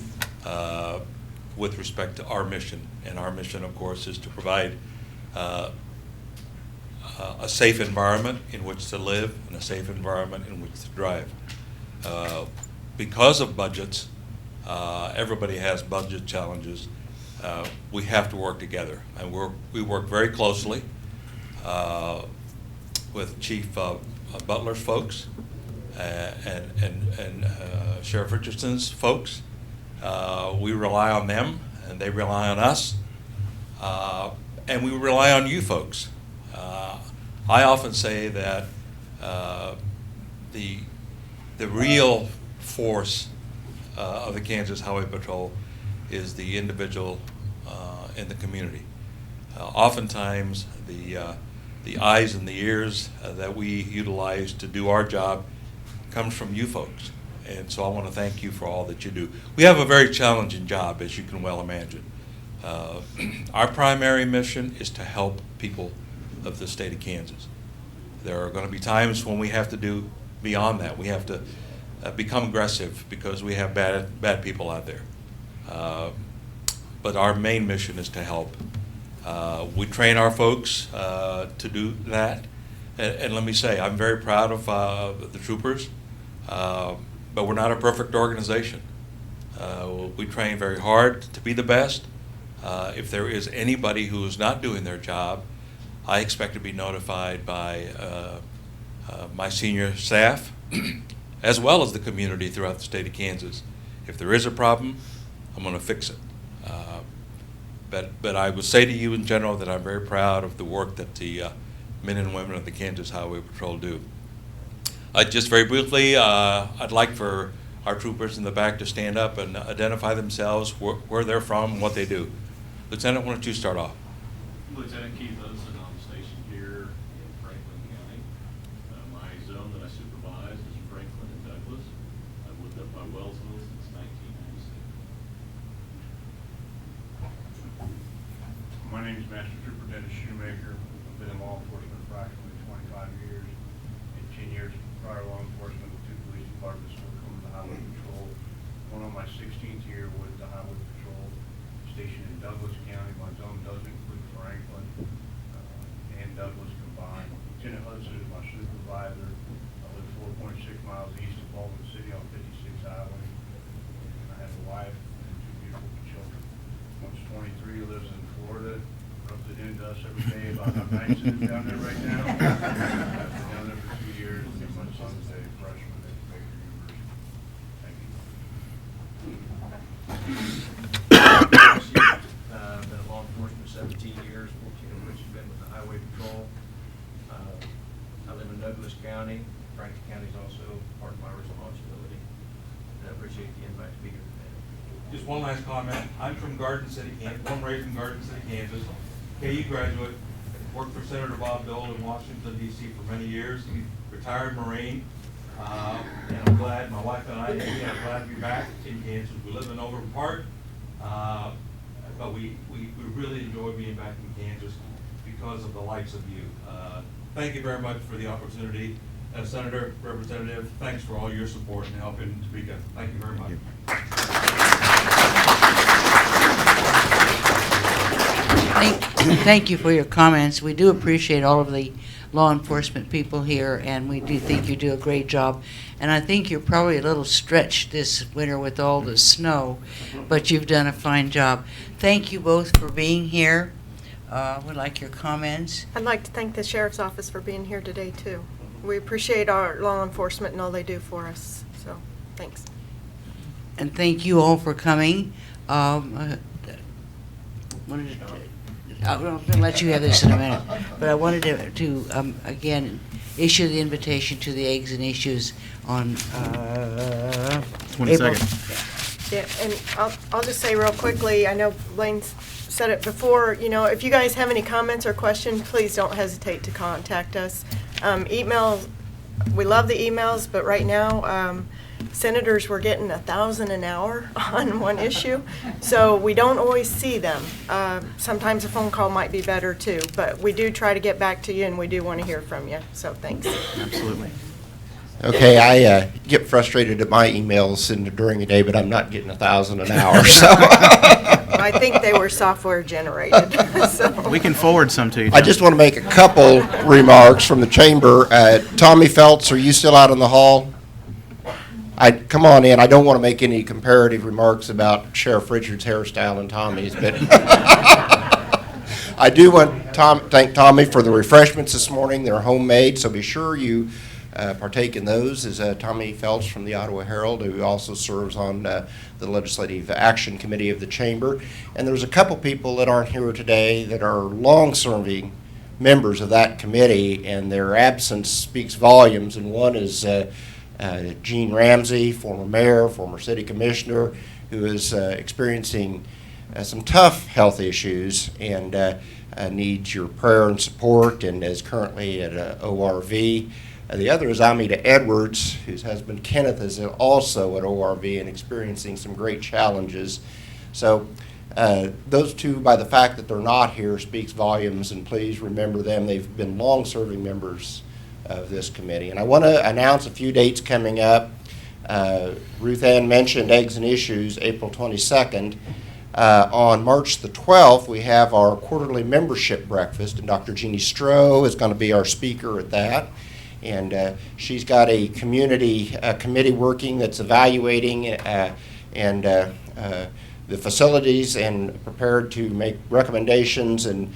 with respect to our mission. And our mission, of course, is to provide a safe environment in which to live and a safe environment in which to drive. Because of budgets, everybody has budget challenges. We have to work together, and we work very closely with Chief Butler's folks and Sheriff Richardson's folks. We rely on them, and they rely on us, and we rely on you folks. I often say that the real force of the Kansas Highway Patrol is the individual in the community. Oftentimes, the eyes and the ears that we utilize to do our job comes from you folks. And so I want to thank you for all that you do. We have a very challenging job, as you can well imagine. Our primary mission is to help people of the state of Kansas. There are going to be times when we have to do beyond that. We have to become aggressive because we have bad people out there. But our main mission is to help. We train our folks to do that. And let me say, I'm very proud of the troopers. But we're not a perfect organization. We train very hard to be the best. If there is anybody who is not doing their job, I expect to be notified by my senior staff, as well as the community throughout the state of Kansas. If there is a problem, I'm going to fix it. But I would say to you in general that I'm very proud of the work that the men and women of the Kansas Highway Patrol do. Just very briefly, I'd like for our troopers in the back to stand up and identify themselves, where they're from, and what they do. Lieutenant, why don't you start off? Lieutenant Keith Hudson, I'm stationed here in Franklin County. My zone that I supervise is Franklin and Douglas. I've lived up by Wellsville since 1996. My name is Master Trooper Dennis Shoemaker. I've been in law enforcement approximately 25 years. In 10 years prior law enforcement with 2 police departments working with the Highway Patrol. Going on my 16th year with the Highway Patrol, stationed in Douglas County. My zone does include Franklin and Douglas combined. Lieutenant Hudson is my supervisor. I live 4.6 miles east of Baldwin City on 56 Highway. And I have a wife and 2 beautiful children. One's 23, lives in Florida. Rubs it into us every day about how nice it is down there right now. I've been down there for 2 years. And my son's a freshman at Baker University. Thank you. Been in law enforcement 17 years, 14 of which have been with the Highway Patrol. I live in Douglas County. Franklin County is also part of my responsibility. And I appreciate the invite to be here today. just one last comment. I'm from Garden City, born and raised in Garden City, Kansas. KU graduate, worked for Senator Bob Dole in Washington, D.C. for many years, retired Marine. And I'm glad, my wife and I, we are glad to be back in Kansas. We live in Overland Park, but we really enjoy being back in Kansas because of the likes of you. Thank you very much for the opportunity. Senator, Representative, thanks for all your support and help in Topeka. Thank you very much. Thank you for your comments. We do appreciate all of the law enforcement people here, and we do think you do a great job. And I think you're probably a little stretched this winter with all the snow, but you've done a fine job. Thank you both for being here. Would like your comments. I'd like to thank the Sheriff's Office for being here today, too. We appreciate our law enforcement and all they do for us, so thanks. And thank you all for coming. I'm going to let you have this in a minute, but I wanted to again, issue the invitation to the Eggs and Issues on 22nd. Yeah, and I'll just say real quickly, I know Blaine said it before, you know, if you guys have any comments or questions, please don't hesitate to contact us. Email, we love the emails, but right now, senators were getting 1,000 an hour on one issue, so we don't always see them. Sometimes a phone call might be better too, but we do try to get back to you, and we do want to hear from you, so thanks. Absolutely. Okay, I get frustrated at my emails during the day, but I'm not getting 1,000 an hour, so. I think they were software generated. So. We can forward some to you, John. I just want to make a couple remarks from the chamber. Tommy Feltz, are you still out in the hall? Come on in. I don't want to make any comparative remarks about Sheriff Richard's hairstyle and Tommy's, but I do want to thank Tommy for the refreshments this morning. They're homemade, so be sure you partake in those. Is Tommy Feltz from the Ottawa Herald, who also serves on the Legislative Action Committee of the Chamber. And there's a couple people that aren't here today that are long-serving members of that committee, and their absence speaks volumes. And one is Gene Ramsey, former mayor, former city commissioner, who is experiencing some tough health issues and needs your prayer and support, and is currently at ORV. The other is Amita Edwards, whose husband Kenneth is also at ORV and experiencing some great challenges. So those two, by the fact that they're not here, speaks volumes, and please remember them. They've been long-serving members of this committee. And I want to announce a few dates coming up. Ruth Ann mentioned Eggs and Issues, April 22nd. On March the 12th, we have our quarterly membership breakfast, and Dr. Jeannie Stroh is going to be our speaker at that. And she's got a community committee working that's evaluating the facilities and prepared to make recommendations and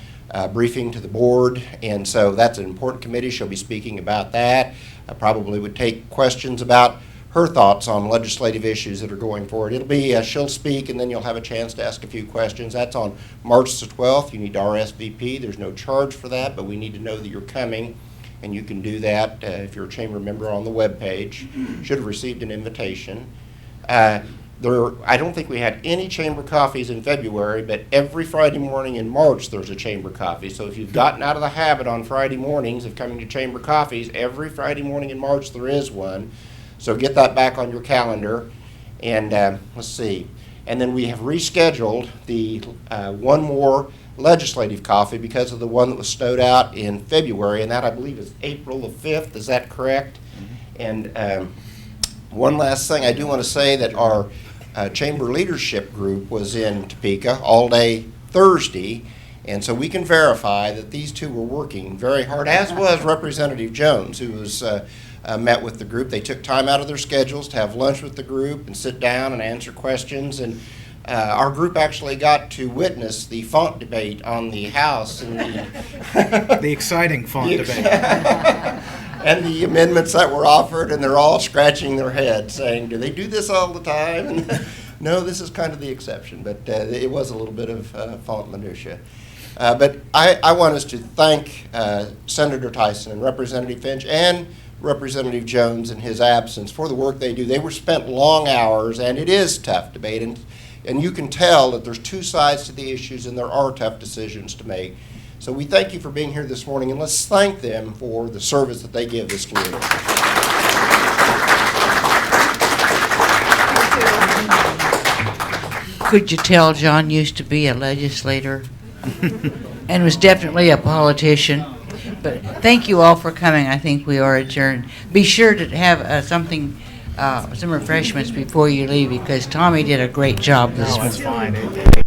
briefing to the board. And so that's an important committee. She'll be speaking about that. I probably would take questions about her thoughts on legislative issues that are going forward. It'll be, she'll speak, and then you'll have a chance to ask a few questions. That's on March the 12th. You need to RSVP. There's no charge for that, but we need to know that you're coming. And you can do that if you're a chamber member on the webpage. Should have received an invitation. I don't think we had any chamber coffees in February, but every Friday morning in March there's a chamber coffee. So if you've gotten out of the habit on Friday mornings of coming to chamber coffees, every Friday morning in March there is one. So get that back on your calendar. And let's see. And then we have rescheduled the one more legislative coffee because of the one that was snowed out in February, and that I believe is April the 5th. Is that correct? Mm-hmm. And one last thing, I do want to say that our chamber leadership group was in Topeka all day Thursday, and so we can verify that these two were working very hard, as was Representative Jones, who was met with the group. They took time out of their schedules to have lunch with the group and sit down and answer questions. And our group actually got to witness the font debate on the House and the exciting font debate. And the amendments that were offered, and they're all scratching their heads saying, do they do this all the time? And no, this is kind of the exception, but it was a little bit of font minutia. But I want us to thank Senator Tyson and Representative Finch and Representative Jones in his absence for the work they do. They were spent long hours, and it is tough debate, and you can tell that there's two sides to the issues, and there are tough decisions to make. So we thank you for being here this morning, and let's thank them for the service that they give this community. Could you tell John used to be a legislator and was definitely a politician? But thank you all for coming. I think we are adjourned. Be sure to have some refreshments before you leave, because Tommy did a great job this morning. Fine.